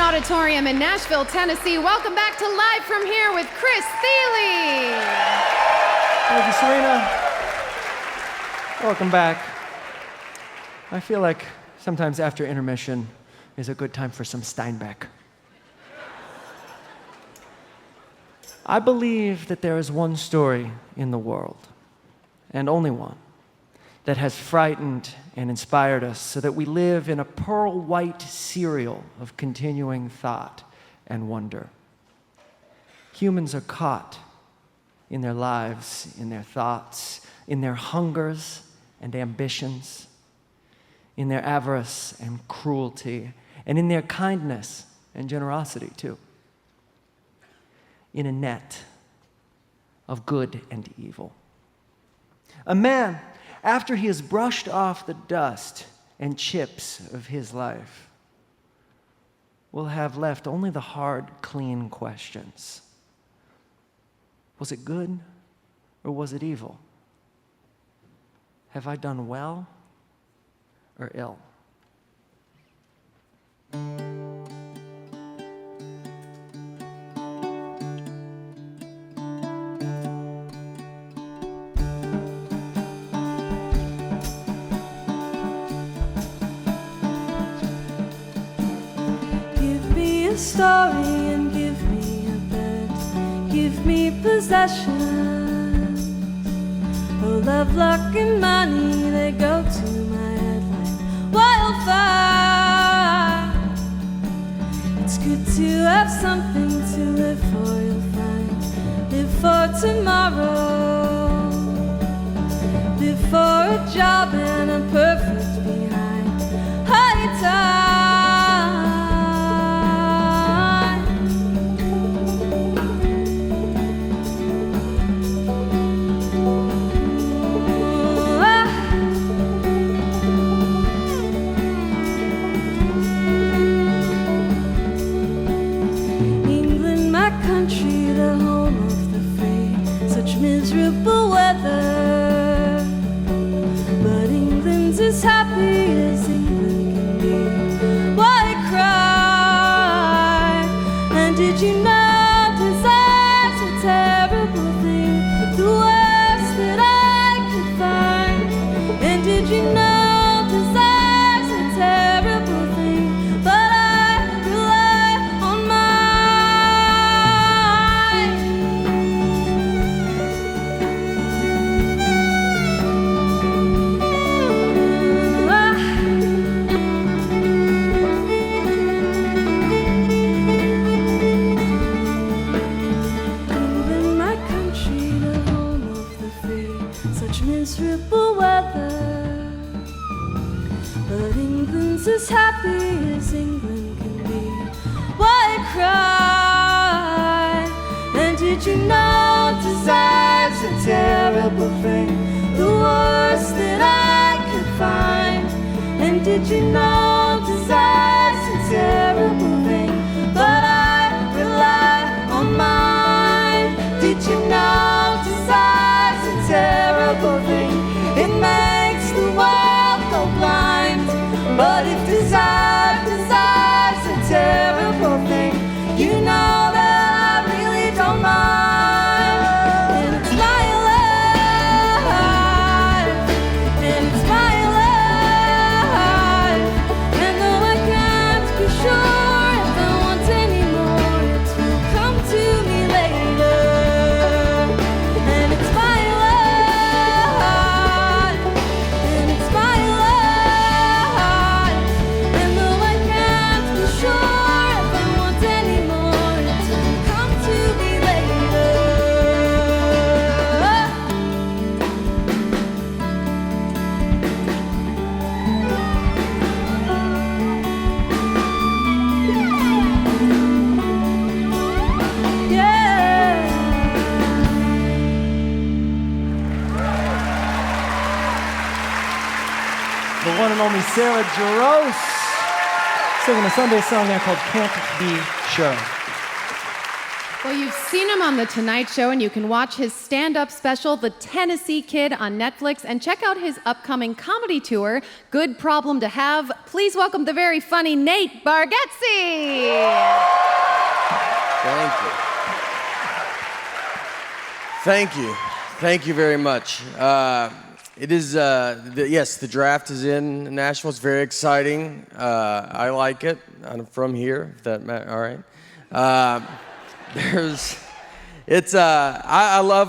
Speaker 2: Auditorium in Nashville, Tennessee. Welcome back to Live from Here with Chris Thile.
Speaker 3: Thank you, Serena. Welcome back. I feel like sometimes after intermission is a good time for some Steinbeck. I believe that there is one story in the world, and only one, that has frightened and inspired us so that we live in a pearl-white cereal of continuing thought and wonder. Humans are caught in their lives, in their thoughts, in their hungers and ambitions, in their avarice and cruelty, and in their kindness and generosity, too. In a net of good and evil. A man, after he has brushed off the dust and chips of his life, will have left only the hard, clean questions. Was it good or was it evil? Have I done well or ill?
Speaker 4: Give me a story and give me a bed. Give me possessions. Oh, love, luck, and money, they go to my head like wildfire. It's good to have something to live for, you'll find. Live for tomorrow. Live for a job and a perfect behind. High time. England, my country, the home of the free. Such miserable weather, but England's as happy as England can be. Why cry? And did you know desire's a terrible thing, the worst that I could find? And did you know desire's a terrible thing, but I rely on England, my country, the home of the free. Such miserable weather, but England's as happy as England can be. Why cry? And did you know desire's a terrible thing, the worst that I could find? And did you know desire's a terrible thing, but I rely on mine? Did you know desire's a terrible thing? It makes the world go blind. But if desire's a terrible thing, you know that I really don't mind. And it's my life, and it's my life. And though I can't be sure if I want any more, it will come to me later. And it's my life, and it's my life. And though I can't be sure if I want any more, it will come to me later. Yeah.
Speaker 3: The one and only Sarah Jarosz singing a Sunday song there called Can't Be Sure.
Speaker 2: Well, you've seen him on The Tonight Show, and you can watch his stand-up special, The Tennessee Kid, on Netflix, and check out his upcoming comedy tour, Good Problem to Have. Please welcome the very funny Nate Bargatze.
Speaker 10: Thank you. Thank you. Thank you very much. It is, yes, the draft is in Nashville. It's very exciting. I like it. I'm from here, if that matters. All right.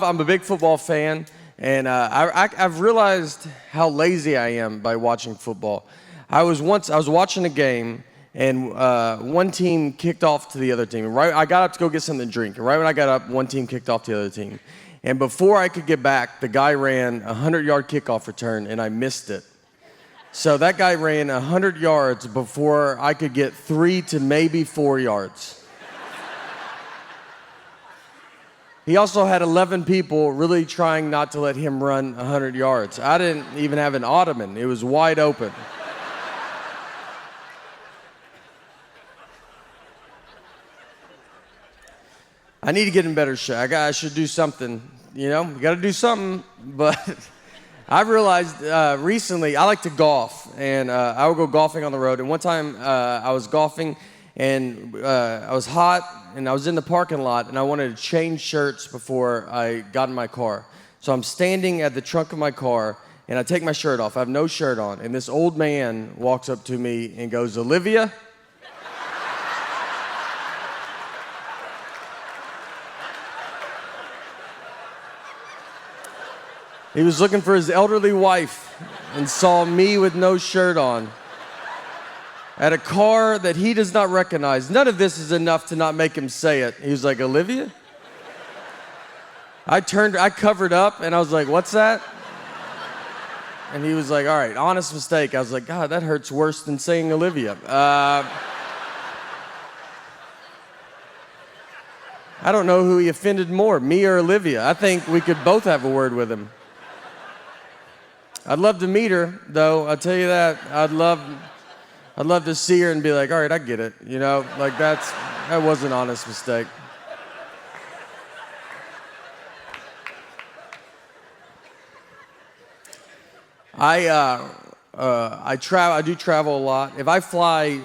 Speaker 10: I'm a big football fan, and I've realized how lazy I am by watching football. I was watching a game, and one team kicked off to the other team. Right, I got up to go get something to drink, and right when I got up, one team kicked off to the other team. And before I could get back, the guy ran a 100-yard kickoff return, and I missed it. So that guy ran 100 yards before I could get 3 to maybe 4 yards. He also had 11 people really trying not to let him run 100 yards. I didn't even have an ottoman. It was wide open. I need to get in better shape. I should do something, you got to do something. But I've realized recently I like to golf, and I would go golfing on the road. And one time I was golfing, and I was hot, and I was in the parking lot, and I wanted to change shirts before I got in my car. So I'm standing at the trunk of my car, and I take my shirt off. I have no shirt on, and this old man walks up to me and goes, "Olivia?" He was looking for his elderly wife and saw me with no shirt on at a car that he does not recognize. None of this is enough to not make him say it. He was like, "Olivia?" I covered up, and I was like, "What's that?" And he was like, "All right, honest mistake." I was like, "God, that hurts worse than saying Olivia." I don't know who he offended more, me or Olivia. I think we could both have a word with him. I'd love to meet her, though. I'll tell you that. I'd love to see her and be like, "All right, I get it." Like that was an honest mistake. I do travel a lot. If I fly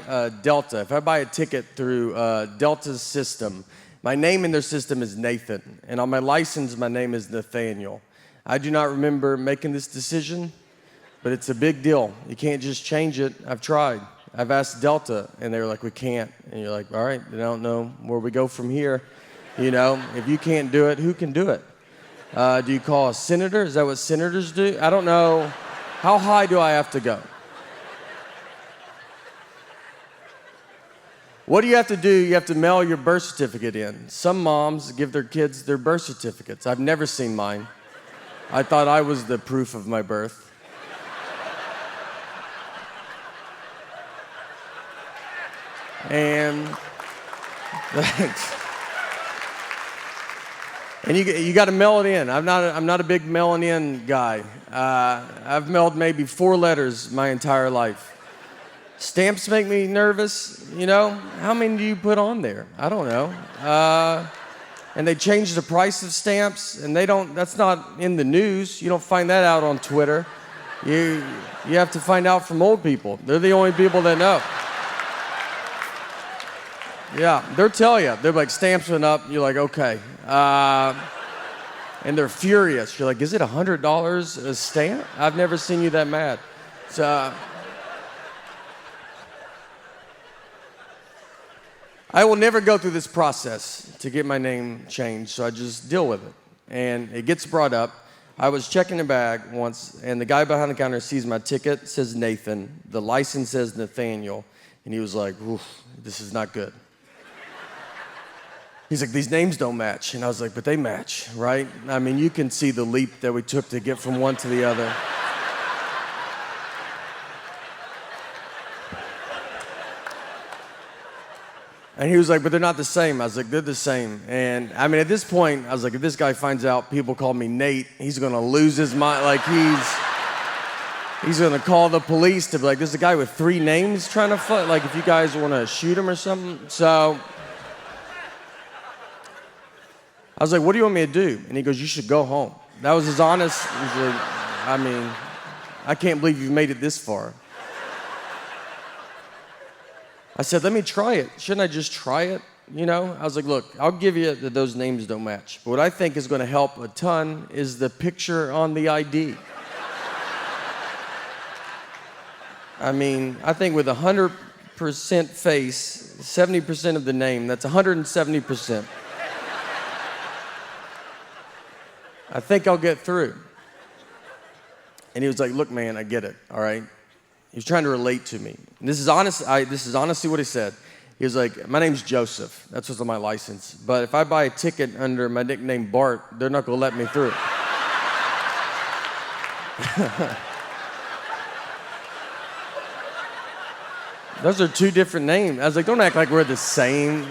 Speaker 10: Delta, if I buy a ticket through Delta's system, my name in their system is Nathan, and on my license, my name is Nathaniel. I do not remember making this decision, but it's a big deal. You can't just change it. I've tried. I've asked Delta, and they were like, "We can't." And you're like, "All right, I don't know where we go from here. If you can't do it, who can do it? Do you call a senator? Is that what senators do? I don't know. How high do I have to go?" What do you have to do? You have to mail your birth certificate in. Some moms give their kids their birth certificates. I've never seen mine. I thought I was the proof of my birth. And thanks. And you got to mail it in. I'm not a big mailing in guy. I've mailed maybe 4 letters my entire life. Stamps make me nervous. How many do you put on there? I don't know. And they change the price of stamps, and that's not in the news. You don't find that out on Twitter. You have to find out from old people. They're the only people that know. Yeah, they'll tell you. They're like, "Stamps went up." You're like, "Okay." And they're furious. You're like, "Is it $100 a stamp? I've never seen you that mad." So I will never go through this process to get my name changed, so I just deal with it. And it gets brought up. I was checking a bag once, and the guy behind the counter sees my ticket, says Nathan. The license says Nathaniel. And he was like, "Oof, this is not good." He's like, "These names don't match." And I was like, "But they match, right?" I mean, you can see the leap that we took to get from one to the other. And he was like, "But they're not the same." I was like, "They're the same." And I mean, at this point, I was like, if this guy finds out people call me Nate, he's gonna lose his mind. Like he's gonna call the police to be like, "There's a guy with 3 names trying to fight. Like, if you guys wanna shoot him or something." So I was like, "What do you want me to do?" And he goes, "You should go home." That was his honest. He's like, I mean, I can't believe you've made it this far. I said, "Let me try it. Shouldn't I just try it?" I was like, "Look, I'll give you that those names don't match. But what I think is going to help a ton is the picture on the ID." I mean, I think with 100% face, 70% of the name, that's 170%. I think I'll get through. And he was like, "Look, man, I get it, all right?" He was trying to relate to me. And this is honestly what he said. He was like, "My name's Joseph. That's what's on my license. But if I buy a ticket under my nickname Bart, they're not going to let me through." Those are 2 different names. I was like, "Don't act like we're the same."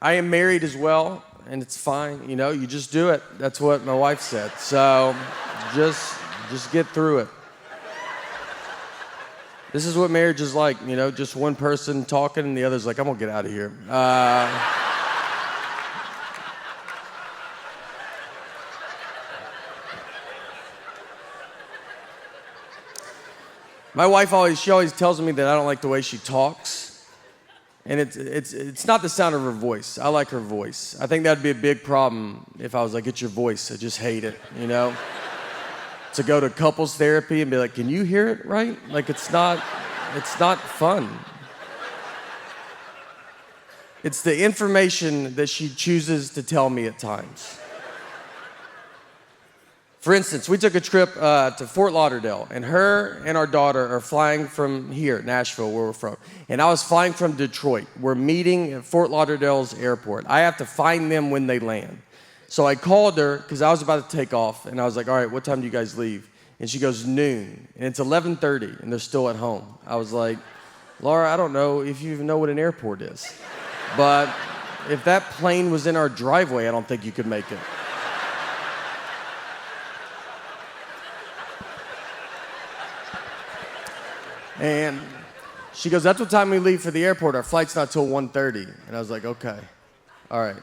Speaker 10: I am married as well, and it's fine. You just do it. That's what my wife said. So just Just get through it. This is what marriage is like, you know, just one person talking and the other's like, I'm gonna get out of here. My wife she always tells me that I don't like the way she talks. And it's not the sound of her voice. I like her voice. I think that'd be a big problem if I was like, it's your voice. I just hate it, you know? To go to couples therapy and be like, can you hear it right? Like, it's not fun. It's the information that she chooses to tell me at times. For instance, we took a trip to Fort Lauderdale, and her and our daughter are flying from here, Nashville, where we're from. And I was flying from Detroit. We're meeting at Fort Lauderdale's airport. I have to find them when they land. So I called her because I was about to take off, and I was like, all right, what time do you guys leave? And she goes, noon. And it's 11:30, and they're still at home. I was like, Laura, I don't know if you even know what an airport is. But if that plane was in our driveway, I don't think you could make it. And she goes, that's what time we leave for the airport. Our flight's not till 1:30. And I was like, okay, all right.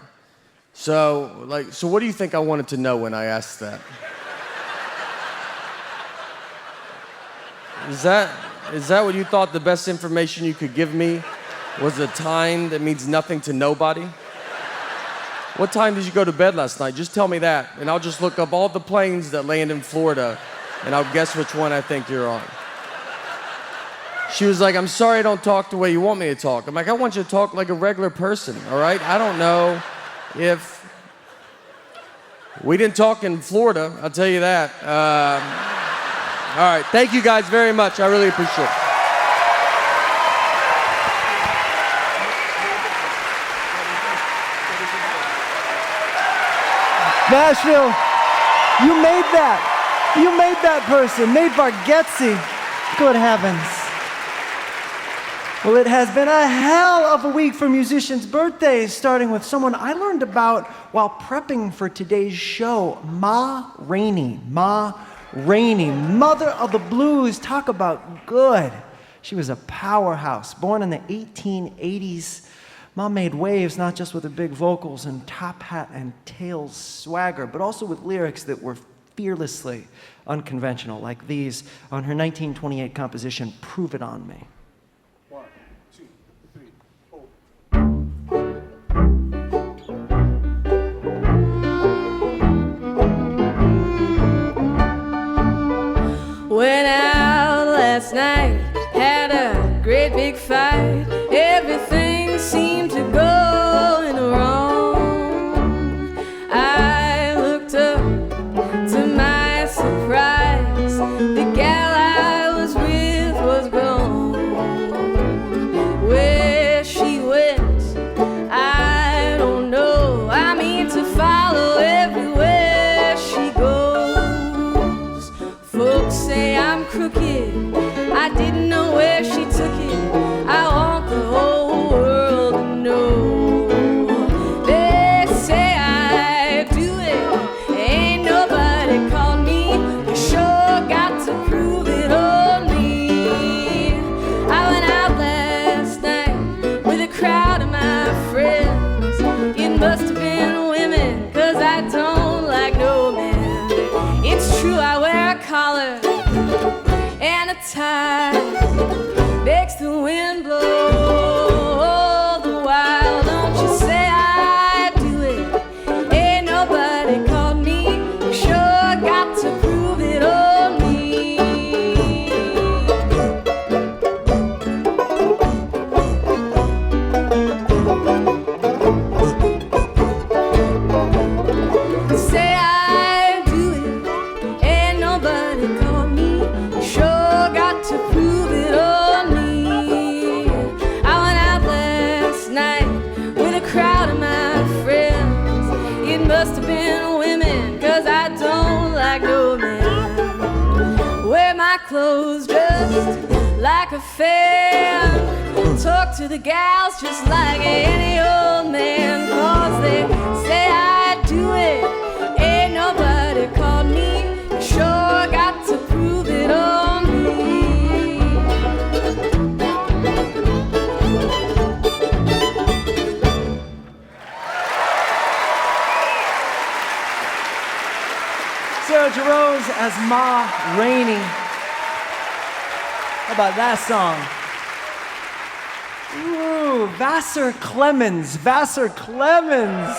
Speaker 10: So what do you think I wanted to know when I asked that? Is that what you thought the best information you could give me was a time that means nothing to nobody? What time did you go to bed last night? Just tell me that, and I'll just look up all the planes that land in Florida, and I'll guess which one I think you're on. She was like, I'm sorry I don't talk the way you want me to talk. I'm like, I want you to talk like a regular person, all right? I don't know if... We didn't talk in Florida, I'll tell you that. All right, thank you guys very much. I really appreciate it.
Speaker 3: Nashville, you made that. You made that person. Made Bargatze. Good heavens. Well, it has been a hell of a week for musicians' birthdays, starting with someone I learned about while prepping for today's show, Ma Rainey. Ma Rainey, mother of the blues. Talk about good. She was a powerhouse. Born in the 1880s, Ma made waves not just with her big vocals and top hat and tails swagger, but also with lyrics that were fearlessly unconventional, like these on her 1928 composition, Prove It On Me.
Speaker 8: 1, 2, 3, 4.
Speaker 4: Went out last night, had a great big fight. Everything seemed to go in the wrong. I looked up, to my surprise, the gal I was with was gone. Where she went, I don't know. I mean to follow everywhere she goes. Folks say I'm crooked, I didn't know where she took it. I want the whole world to know. They say I do it, ain't nobody called me. You sure got to prove it on me. I went out last night with a crowd of my friends. It must have been women, 'cause I don't like no men. It's true I wear a collar and a tie, makes the wind blow all the while. Don't you say I do it, ain't nobody called me. You sure got to prove it on me. Say I do it, ain't nobody called me. You sure got to prove it on me. I went out last night with a crowd of my friends. It must have been women, 'cause I don't like no men. Wear my clothes just like a fan. Talk to the gals just like any old man. 'Cause they say I do it, ain't nobody called me. You sure got to
Speaker 3: as Ma Rainey. How about that song? Ooh, Vassar Clemens. Vassar Clemens.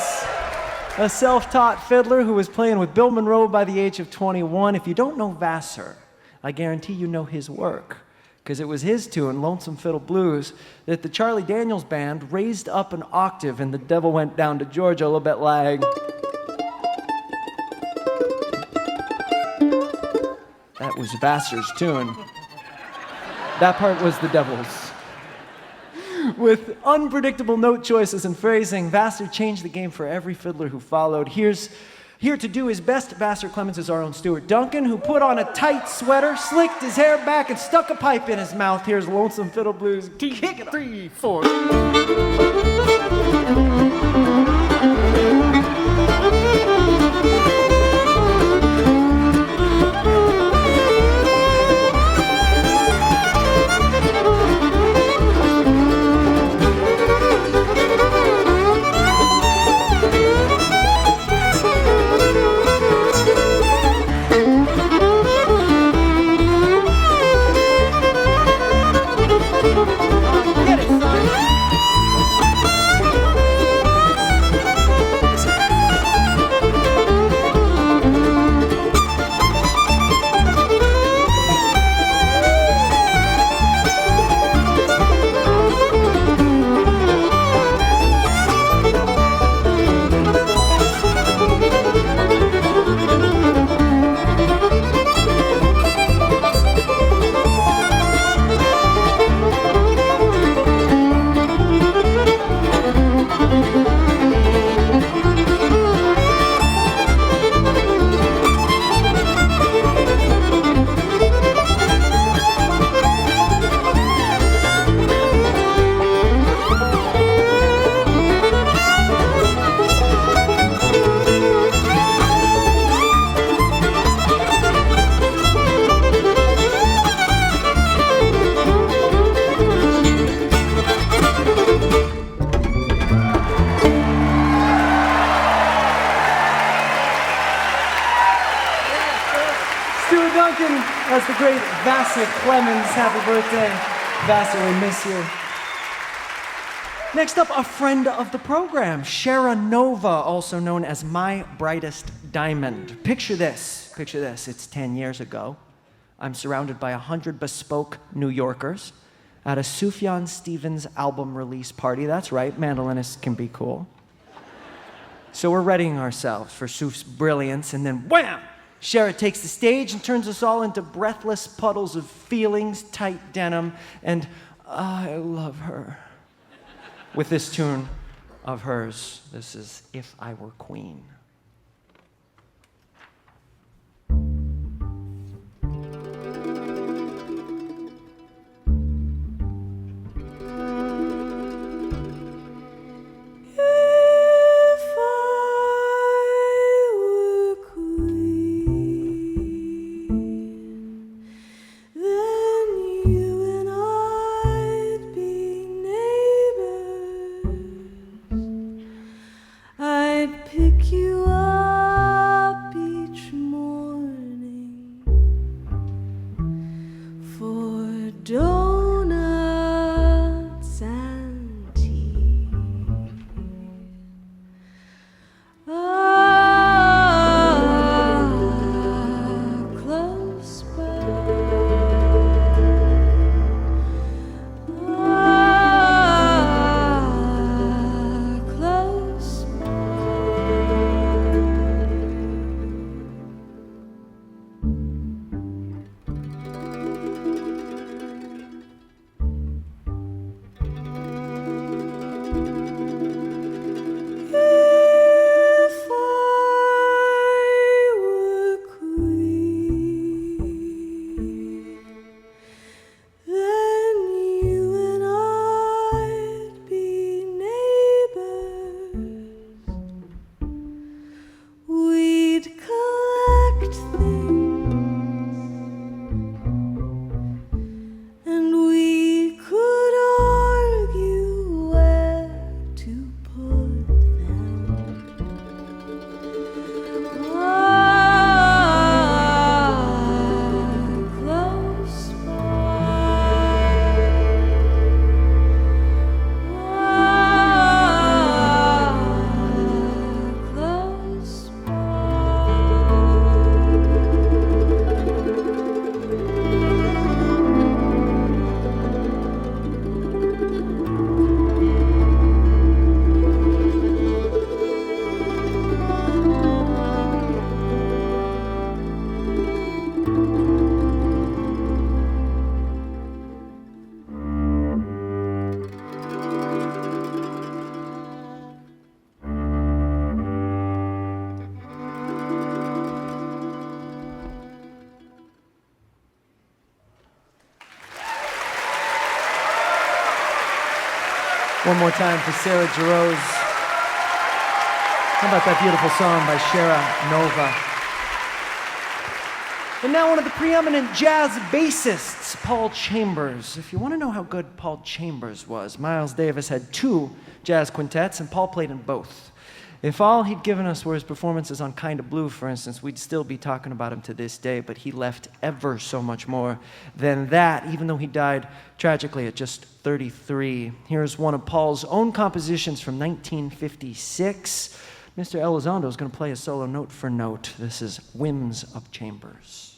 Speaker 3: A self-taught fiddler who was playing with Bill Monroe by the age of 21. If you don't know Vassar, I guarantee you know his work, because it was his tune, Lonesome Fiddle Blues, that the Charlie Daniels Band raised up an octave and the devil went down to Georgia a little bit like... That was Vassar's tune. That part was the devil's. With unpredictable note choices and phrasing, Vassar changed the game for every fiddler who followed. Here to do his best, Vassar Clemens, is our own Stuart Duncan, who put on a tight sweater, slicked his hair back, and stuck a pipe in his mouth. Here's Lonesome Fiddle Blues. Kick it up.
Speaker 8: 3, 4.
Speaker 3: That's the great Vassar Clemens. Happy birthday, Vassar, we miss you. Next up, a friend of the program, Shara Nova, also known as My Brightest Diamond. Picture this, it's 10 years ago. I'm surrounded by 100 bespoke New Yorkers at a Sufjan Stevens album release party. That's right, mandolinists can be cool. So we're readying ourselves for Suf's brilliance, and then wham! Shara takes the stage and turns us all into breathless puddles of feelings, tight denim, and I love her. With this tune of hers, this is If I Were Queen.
Speaker 4: Pick you
Speaker 3: One more time for Sarah Jarosz. How about that beautiful song by Shara Nova? And now one of the preeminent jazz bassists, Paul Chambers. If you want to know how good Paul Chambers was, Miles Davis had 2 jazz quintets, and Paul played in both. If all he'd given us were his performances on Kinda Blue, for instance, we'd still be talking about him to this day, but he left ever so much more than that, even though he died tragically at just 33. Here's one of Paul's own compositions from 1956. Mr. Elizondo is going to play a solo note for note. This is Whims of Chambers.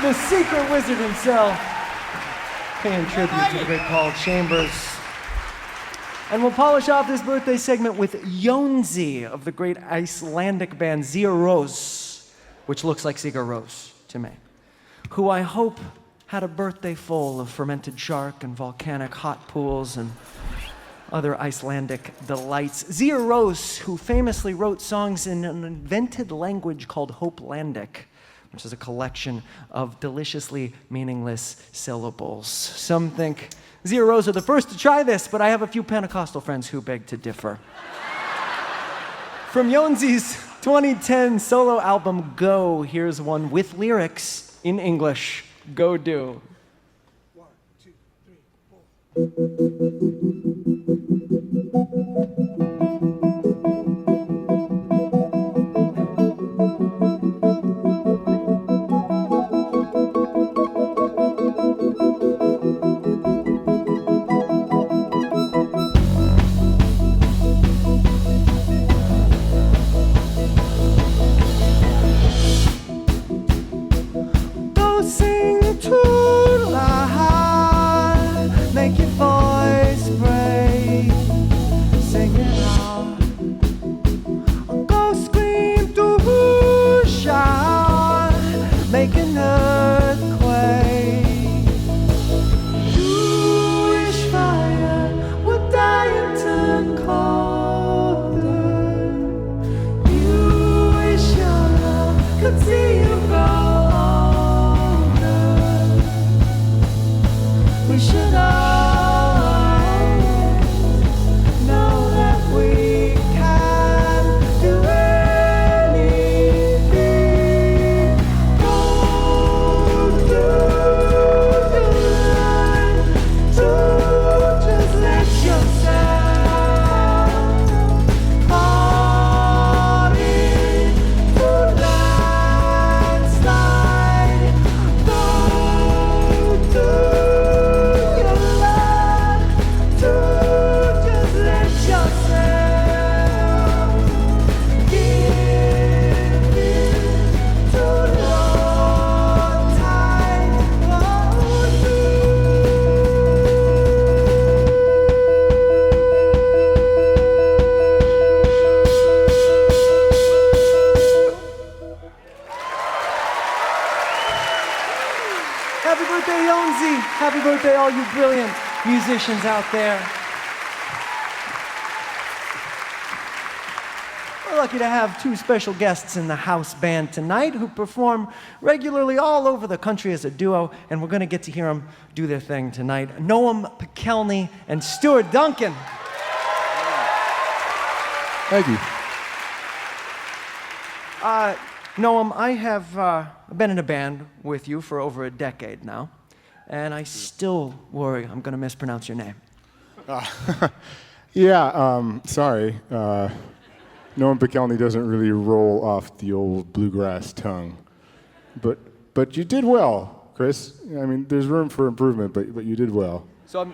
Speaker 3: The secret wizard himself, paying tribute to the great Paul Chambers. And we'll polish off this birthday segment with Jónsi of the great Icelandic band Jarosz, which looks like Sigur Rós to me, who I hope had a birthday full of fermented shark and volcanic hot pools and other Icelandic delights. Jarosz, who famously wrote songs in an invented language called Hopelandic, which is a collection of deliciously meaningless syllables. Some think Jarosz are the first to try this, but I have a few Pentecostal friends who beg to differ. From Jónsi's 2010 solo album, Go, here's one with lyrics in English. Go do.
Speaker 8: 1, 2, 3, 4.
Speaker 3: Go sing to life, make your voice break, sing it out. Go scream to shout, make an earthquake. You wish fire would die and turn colder. You wish your love could see you grow. We should always know that we can do anything. Go Happy birthday, Yonzi. Happy birthday, all you brilliant musicians out there. We're lucky to have two special guests in the house band tonight who perform regularly all over the country as a duo, and we're going to get to hear them do their thing tonight. Noam Pikelny and Stuart Duncan.
Speaker 11: Thank you.
Speaker 3: Noam, I have been in a band with you for over a decade now, and I still worry I'm going to mispronounce your name.
Speaker 11: Sorry. Noam Pikelny doesn't really roll off the old bluegrass tongue. But you did well, Chris. I mean, there's room for improvement, but you did well.
Speaker 3: So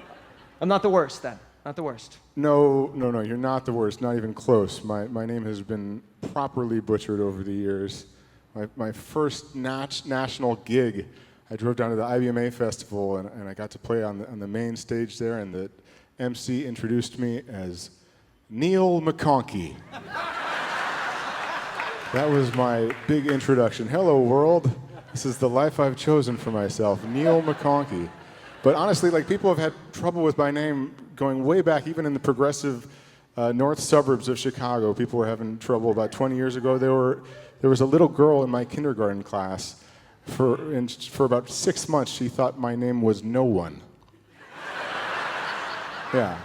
Speaker 3: I'm not the worst then? Not the worst?
Speaker 11: No, you're not the worst, not even close. My name has been properly butchered over the years. My first national gig, I drove down to the IBMA festival and I got to play on the main stage there, and the MC introduced me as Neil McConkey. That was my big introduction. Hello, world. This is the life I've chosen for myself, Neil McConkey. But honestly, people have had trouble with my name going way back, even in the progressive north suburbs of Chicago. People were having trouble. About 20 years ago, there was a little girl in my kindergarten class. For about 6 months, she thought my name was No One. Yeah,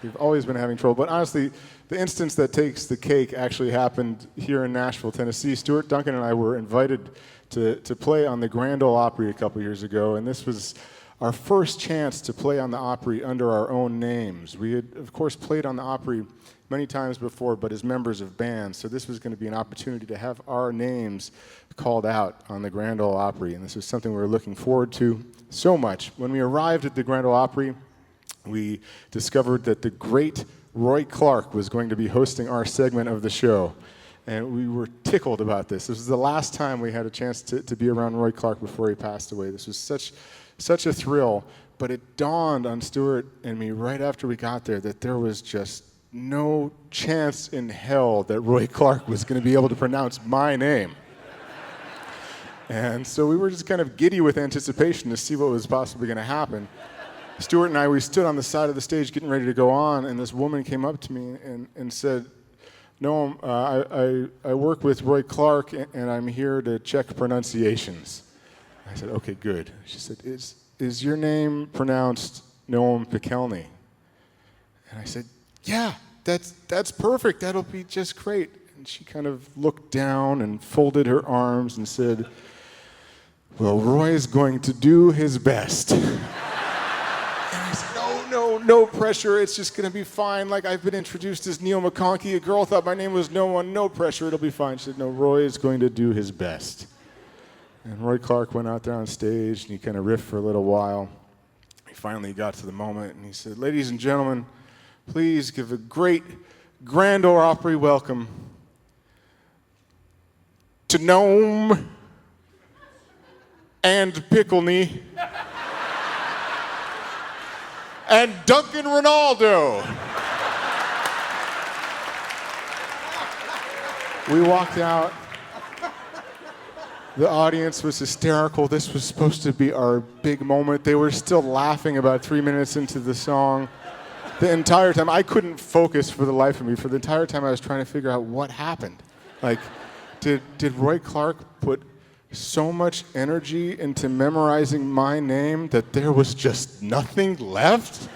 Speaker 11: we've always been having trouble. But honestly, the instance that takes the cake actually happened here in Nashville, Tennessee. Stuart Duncan and I were invited to play on the Grand Ole Opry a couple years ago, and this was our first chance to play on the Opry under our own names. We had, of course, played on the Opry many times before, but as members of bands, so this was going to be an opportunity to have our names called out on the Grand Ole Opry, and this was something we were looking forward to so much. When we arrived at the Grand Ole Opry, we discovered that the great Roy Clark was going to be hosting our segment of the show, and we were tickled about this. This was the last time we had a chance to be around Roy Clark before he passed away. This was such a thrill, but it dawned on Stuart and me right after we got there that there was just no chance in hell that Roy Clark was going to be able to pronounce my name. And so we were just kind of giddy with anticipation to see what was possibly going to happen. Stuart and I, we stood on the side of the stage getting ready to go on, and this woman came up to me and said, "No, I work with Roy Clark, and I'm here to check pronunciations." I said, "Okay, good." She said, "Is your name pronounced Noam Pikelny?" And I said, "Yeah, that's perfect. That'll be just great." And she kind of looked down and folded her arms and said, "Well, Roy's going to do his best." And I said, no pressure. It's just going to be fine. Like, I've been introduced as Neil McConkey. A girl thought my name was No One. No pressure. It'll be fine. She said, "No, Roy is going to do his best." And Roy Clark went out there on stage, and he kind of riffed for a little while. He finally got to the moment, and he said, "Ladies and gentlemen, please give a great Grand Ole Opry welcome to Noam and Pikelny and Duncan Ronaldo." We walked out. The audience was hysterical. This was supposed to be our big moment. They were still laughing about 3 minutes into the song. The entire time, I couldn't focus for the life of me. For the entire time, I was trying to figure out what happened. Like, did Roy Clark put so much energy into memorizing my name that there was just nothing left?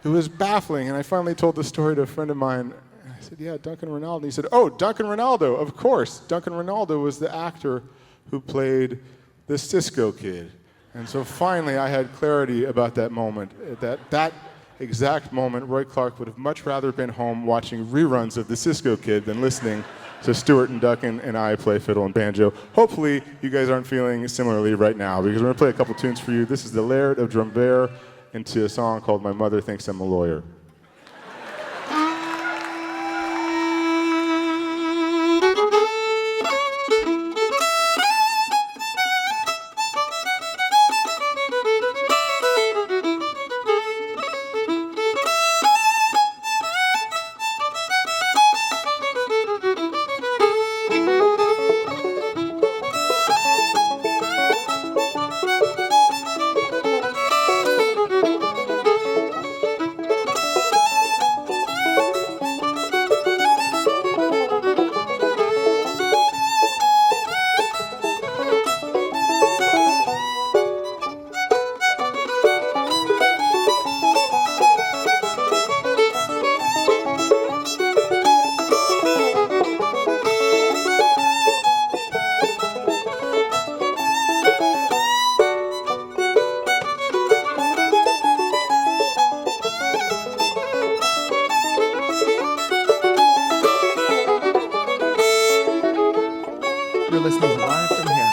Speaker 11: It was baffling, and I finally told the story to a friend of mine. I said, "Yeah, Duncan Ronaldo." And he said, "Oh, Duncan Ronaldo, of course." Duncan Ronaldo was the actor who played the Cisco Kid. And so finally I had clarity about that moment. At that exact moment, Roy Clark would have much rather been home watching reruns of the Cisco Kid than listening to Stuart and Duncan and I play fiddle and banjo. Hopefully you guys aren't feeling similarly right now, because we're going to play a couple tunes for you. This is the Laird of Drumbare into a song called "My Mother Thinks I'm a Lawyer."
Speaker 3: Live from Here.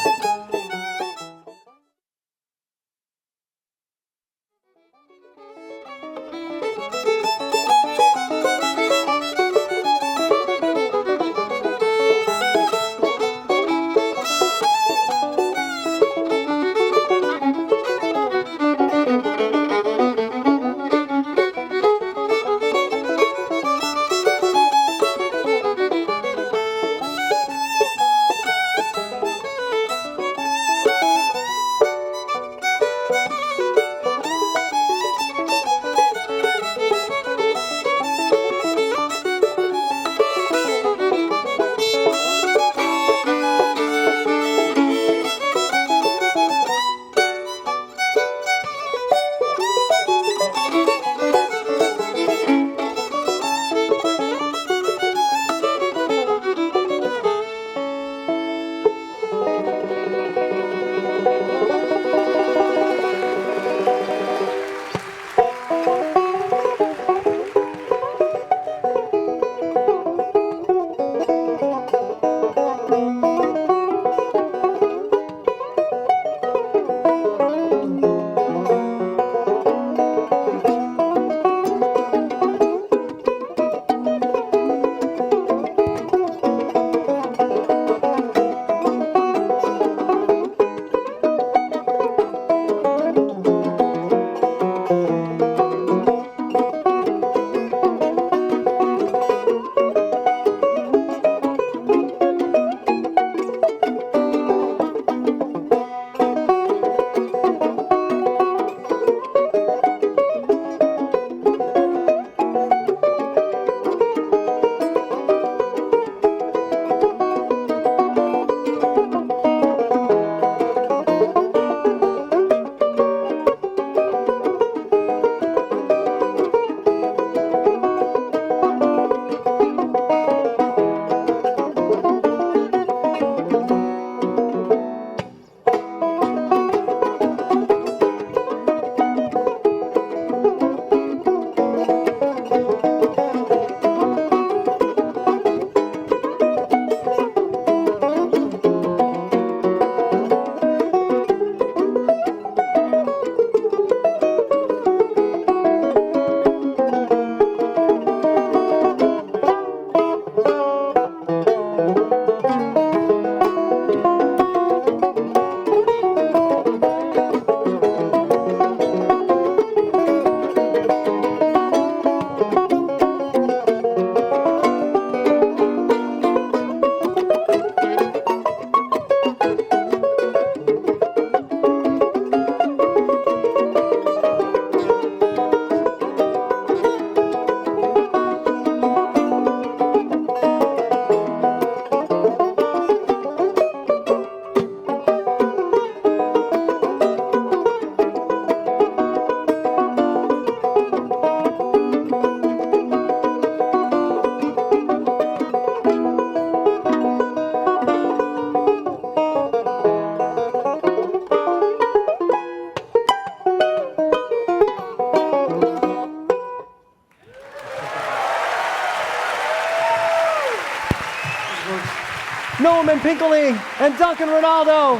Speaker 3: Noam Pinkley and Duncan Ronaldo.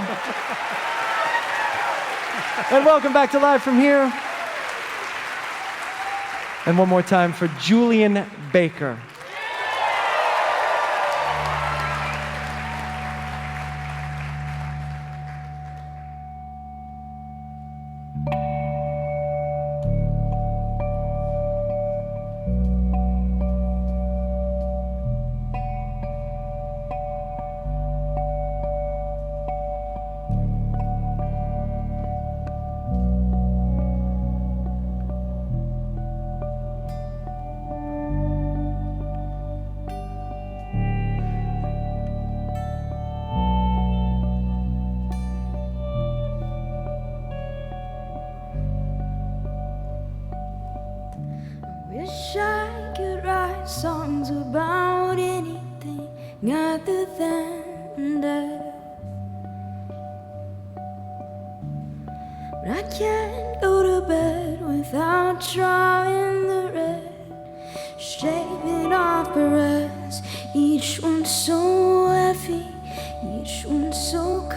Speaker 3: And welcome back to Live from Here. And one more time for Julian Baker.
Speaker 4: Wish I could write songs about anything other than death, but I can't go to bed without trying the red, shaving off breaths, each one so heavy, each one so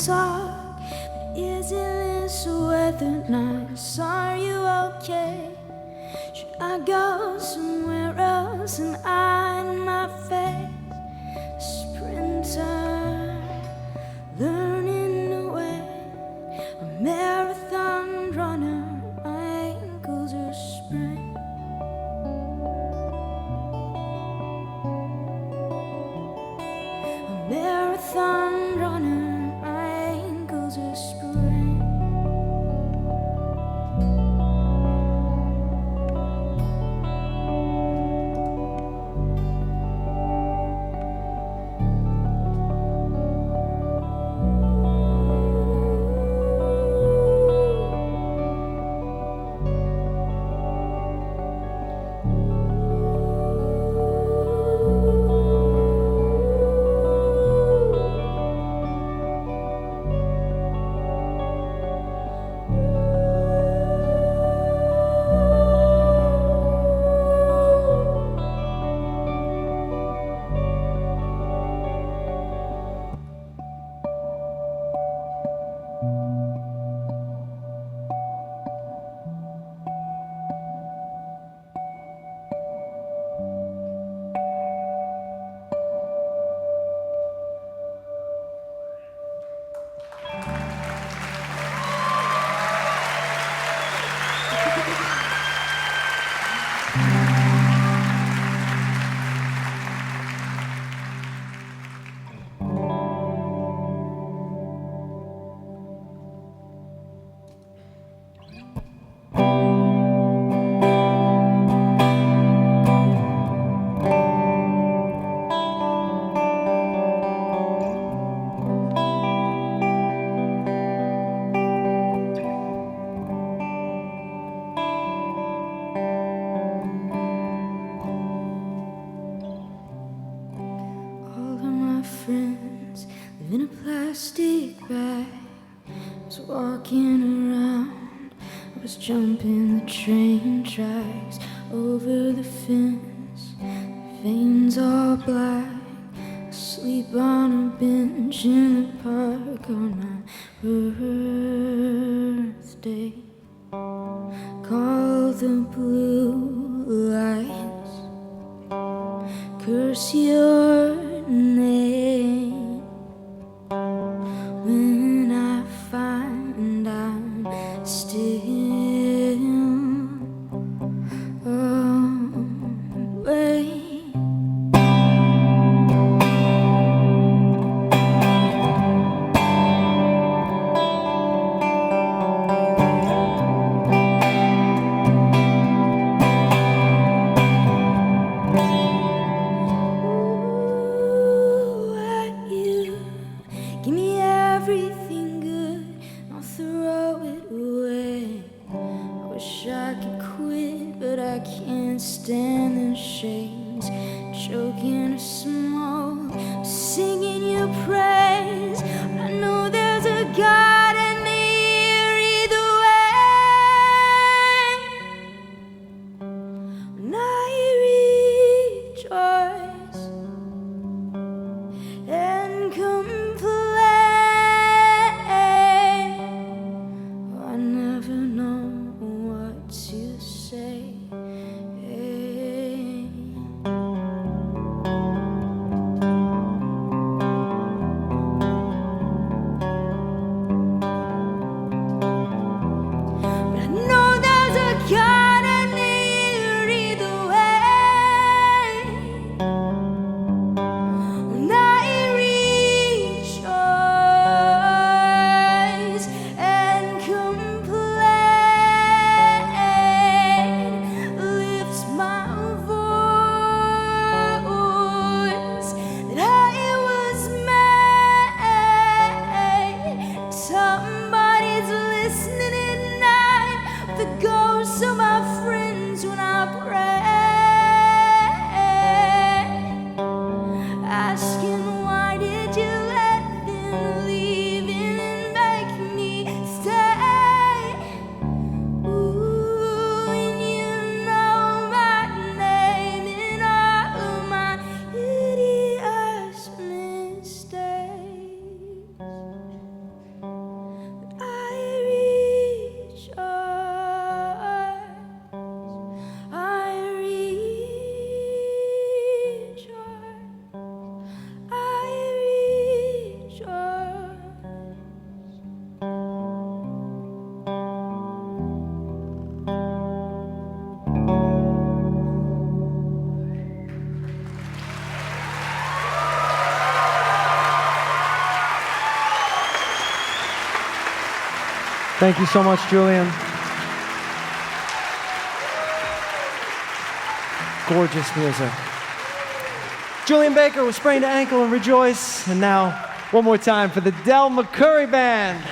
Speaker 4: sock. But isn't this weather nice? Are you okay? Should I go somewhere else and hide my face? Sprinter, learning to wait. A marathon runner, my ankles are sprained. A marathon runner, my ankles are sprained. All of my friends live in a plastic bag. I was walking around, I was jumping the train tracks over the fence. The veins all black. I sleep on a bench in the park on my birthday. Call the blue lights, curse your name. When I find I'm still away.
Speaker 3: Thank you so much, Julian. Gorgeous music. Julian Baker with Sprained Ankle and Rejoice. And now, one more time for the McCoury Band.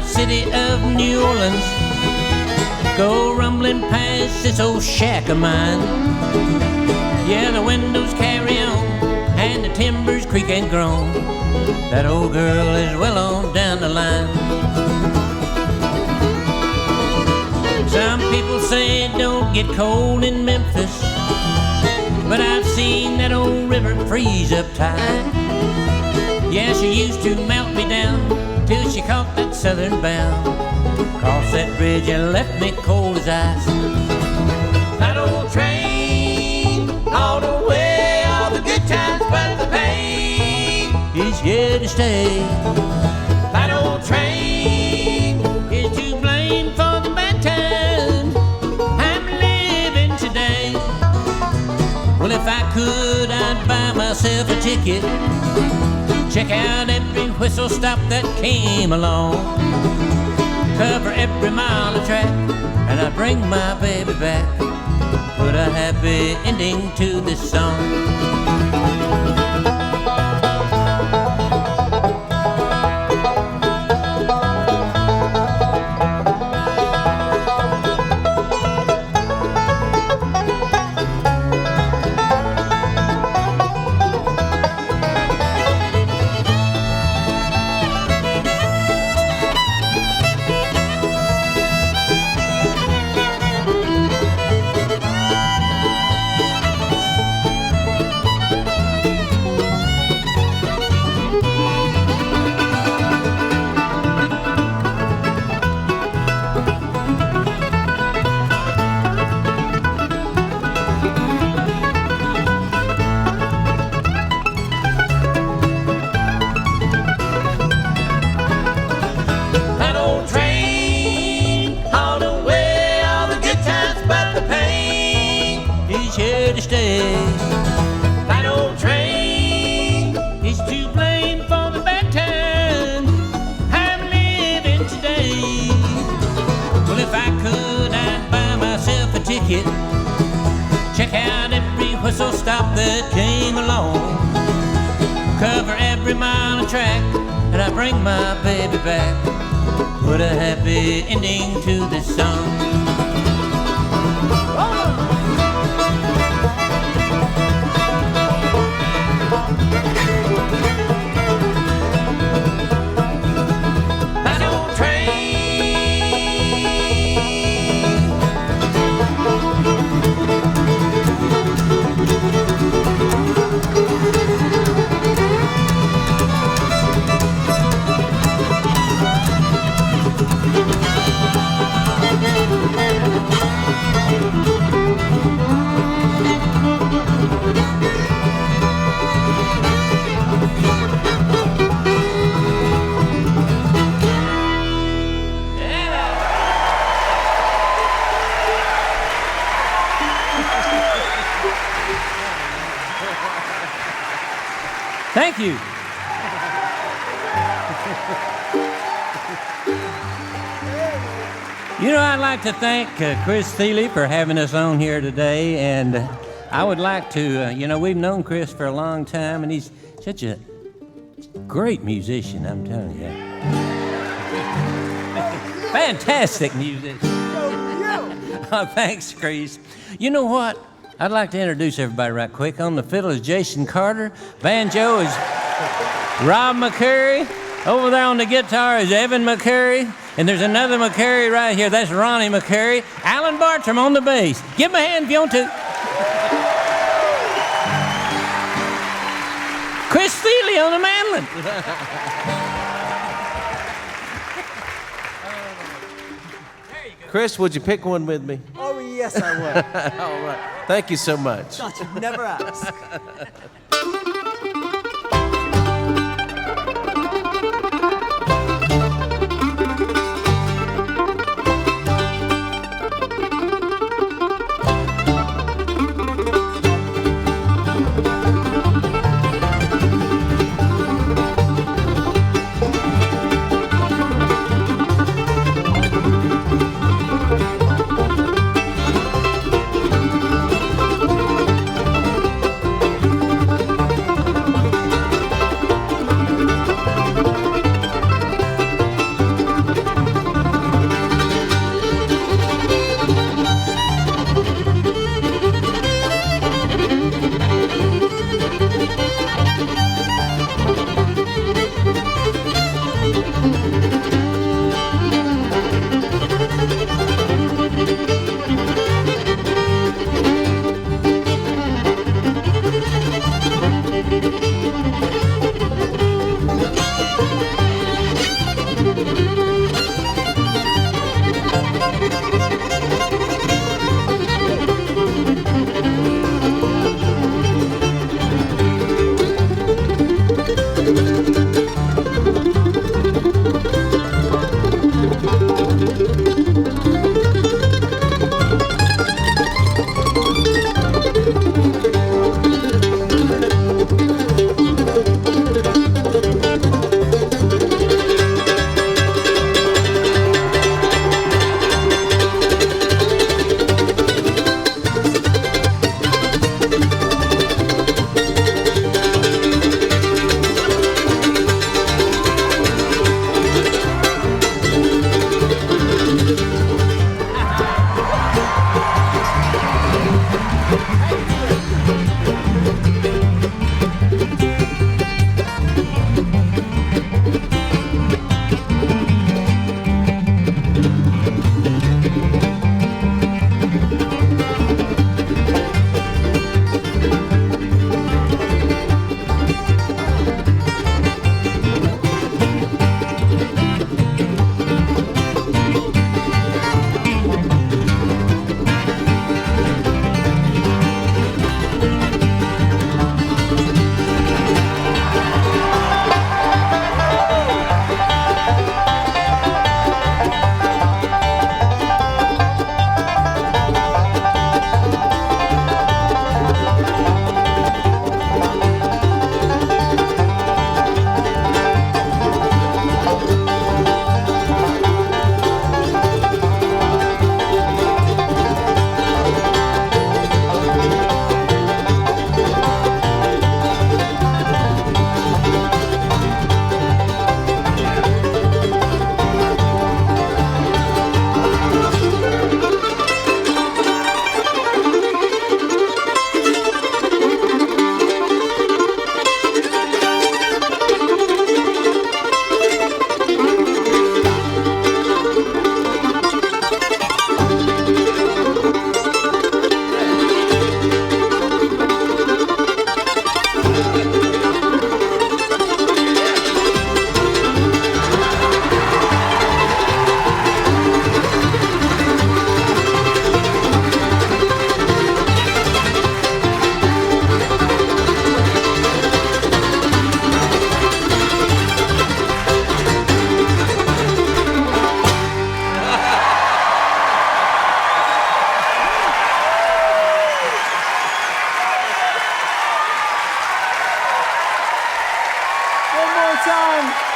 Speaker 5: City of New Orleans, go rumbling past this old shack of mine. Yeah, the windows carry on and the timbers creak and groan. That old girl is well on down the line. Some people say it don't get cold in Memphis, but I've seen that old river freeze up tight. Yeah, she used to melt me down till she caught that southern bound. Crossed that bridge and left me cold as ice. That old train, all the way, all the good times, but the pain is here to stay. That old train is to blame for the bad times I'm living today. Well, if I could, I'd buy myself a ticket, check out every whistle stop that came along, cover every mile of track, and I'd bring my baby back, put a happy ending to this song. That old train is to blame for the bad times I'm living today. Well, if I could, I'd buy myself a ticket, check out every whistle stop that came along, cover every mile of track, and I'd bring my baby back, put a happy ending to this song. Thank you. You know, I'd like to thank Chris Thile for having us on here today, and I would like to, we've known Chris for a long time, and he's such a great musician, I'm telling you. Fantastic musician. Oh, thanks, Chris. You know what? I'd like to introduce everybody right quick. On the fiddle is Jason Carter. Banjo is Rob McCoury. Over there on the guitar is Evan McCoury. And there's another McCoury right here. That's Ronnie McCoury. Alan Bartram on the bass. Give him a hand if you want to. Chris Thile on the mandolin.
Speaker 12: Chris, would you pick one with me?
Speaker 13: Oh, yes, I would.
Speaker 12: All right. Thank you so much.
Speaker 13: Thought you'd never ask.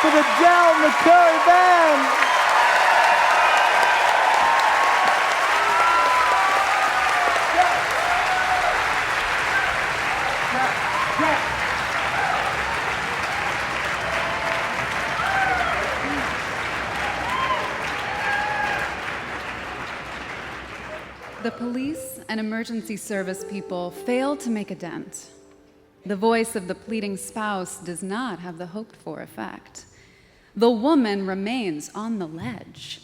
Speaker 3: for the McCoury Band.
Speaker 14: The police and emergency service people fail to make a dent. The voice of the pleading spouse does not have the hoped-for effect. The woman remains on the ledge,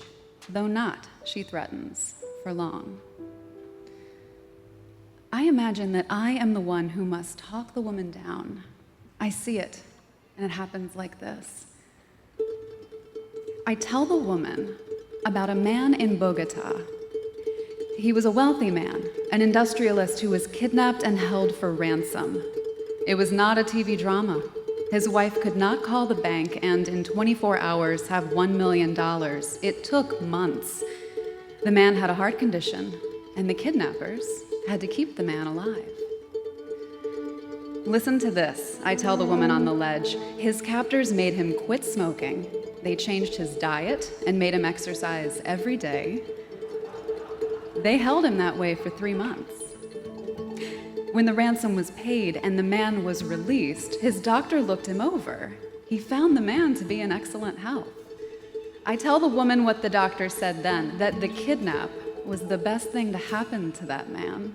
Speaker 14: though not, she threatens, for long. I imagine that I am the one who must talk the woman down. I see it, and it happens like this. I tell the woman, about a man in Bogota. He was a wealthy man, an industrialist who was kidnapped and held for ransom. It was not a TV drama. His wife could not call the bank and in 24 hours have $1 million. It took months. The man had a heart condition, and the kidnappers had to keep the man alive. Listen to this, I tell the woman on the ledge. His captors made him quit smoking. They changed his diet and made him exercise every day. They held him that way for 3 months. When the ransom was paid and the man was released, his doctor looked him over. He found the man to be in excellent health. I tell the woman what the doctor said then, that the kidnap was the best thing to happen to that man.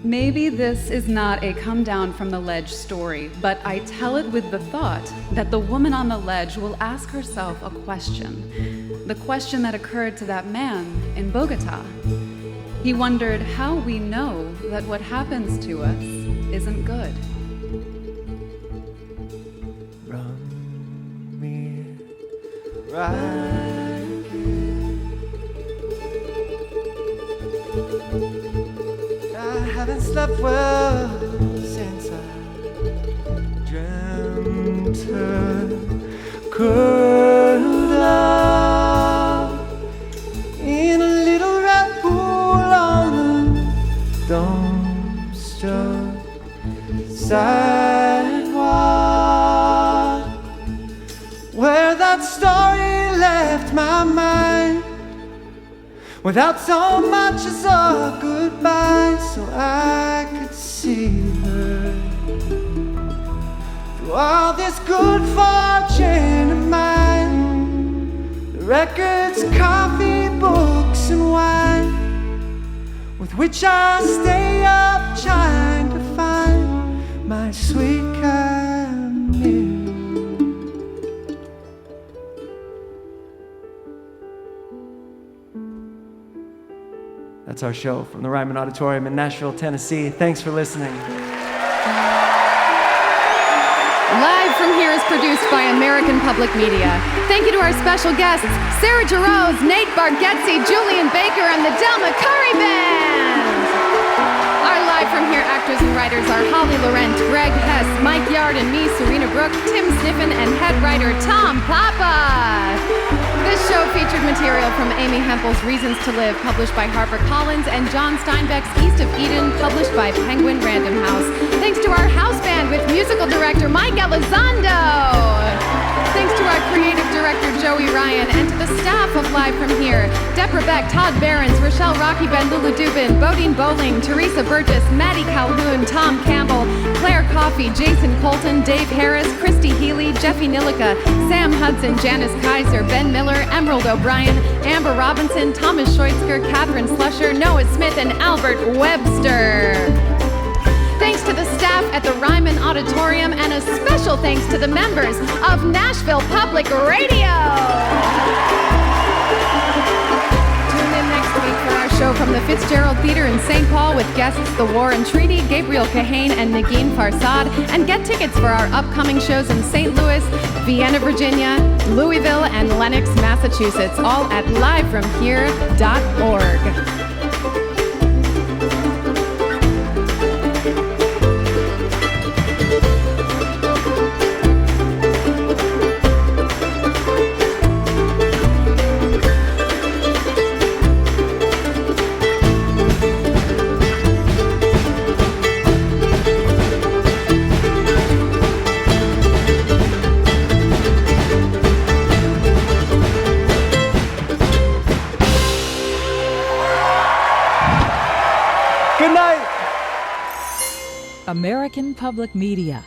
Speaker 14: Maybe this is not a come down from the ledge story, but I tell it with the thought that the woman on the ledge will ask herself a question, the question that occurred to that man in Bogota. He wondered how we know that what happens to us isn't good.
Speaker 3: Run me right here. I haven't slept well since I dreamt her curled up in a little red pool on the dumpster sidewalk, where that story left my mind without so much as a goodbye, so I could see her through all this good fortune of mine, the records, coffee, books, and wine, with which I stay up trying to find my sweet Camille. That's our show from the Ryman Auditorium in Nashville, Tennessee. Thanks for listening.
Speaker 2: Live from here is produced by American Public Media. Thank you to our special guests, Sarah Jarosz, Nate Bargatze, Julian Baker, and the McCoury Band. Our Live from Here actors and writers are Holly Laurent, Greg Hess, Mike Yard, and me, Serena Brooke, Tim Sniffen, and head writer Tom Papa. This show featured material from Amy Hempel's Reasons to Live, published by HarperCollins, and John Steinbeck's East of Eden, published by Penguin Random House. Thanks to our house band with musical director Mike Elizondo. Thanks to our creative director Joey Ryan, and to the staff of Live from Here, Deborah Beck, Todd Behrens, Rochelle Rocky Ben, Lulu Dubin, Bodine Bowling, Teresa Burgess, Maddie Calhoun, Tom Campbell, Claire Coffey, Jason Colton, Dave Harris, Christy Healy, Jeffy Nilica, Sam Hudson, Janice Kaiser, Ben Miller, Emerald O'Brien, Amber Robinson, Thomas Scheutzker, Catherine Slusher, Noah Smith, and Albert Webster. Thanks to the staff at the Ryman Auditorium, and a special thanks to the members of Nashville Public Radio. Tune in next week for our show from the Fitzgerald Theater in St. Paul with guests The War and Treaty, Gabriel Kahane, and Negin Farsad, and get tickets for our upcoming shows in St. Louis, Vienna, Virginia, Louisville, and Lenox, Massachusetts, all at livefromhere.org.
Speaker 15: American Public Media.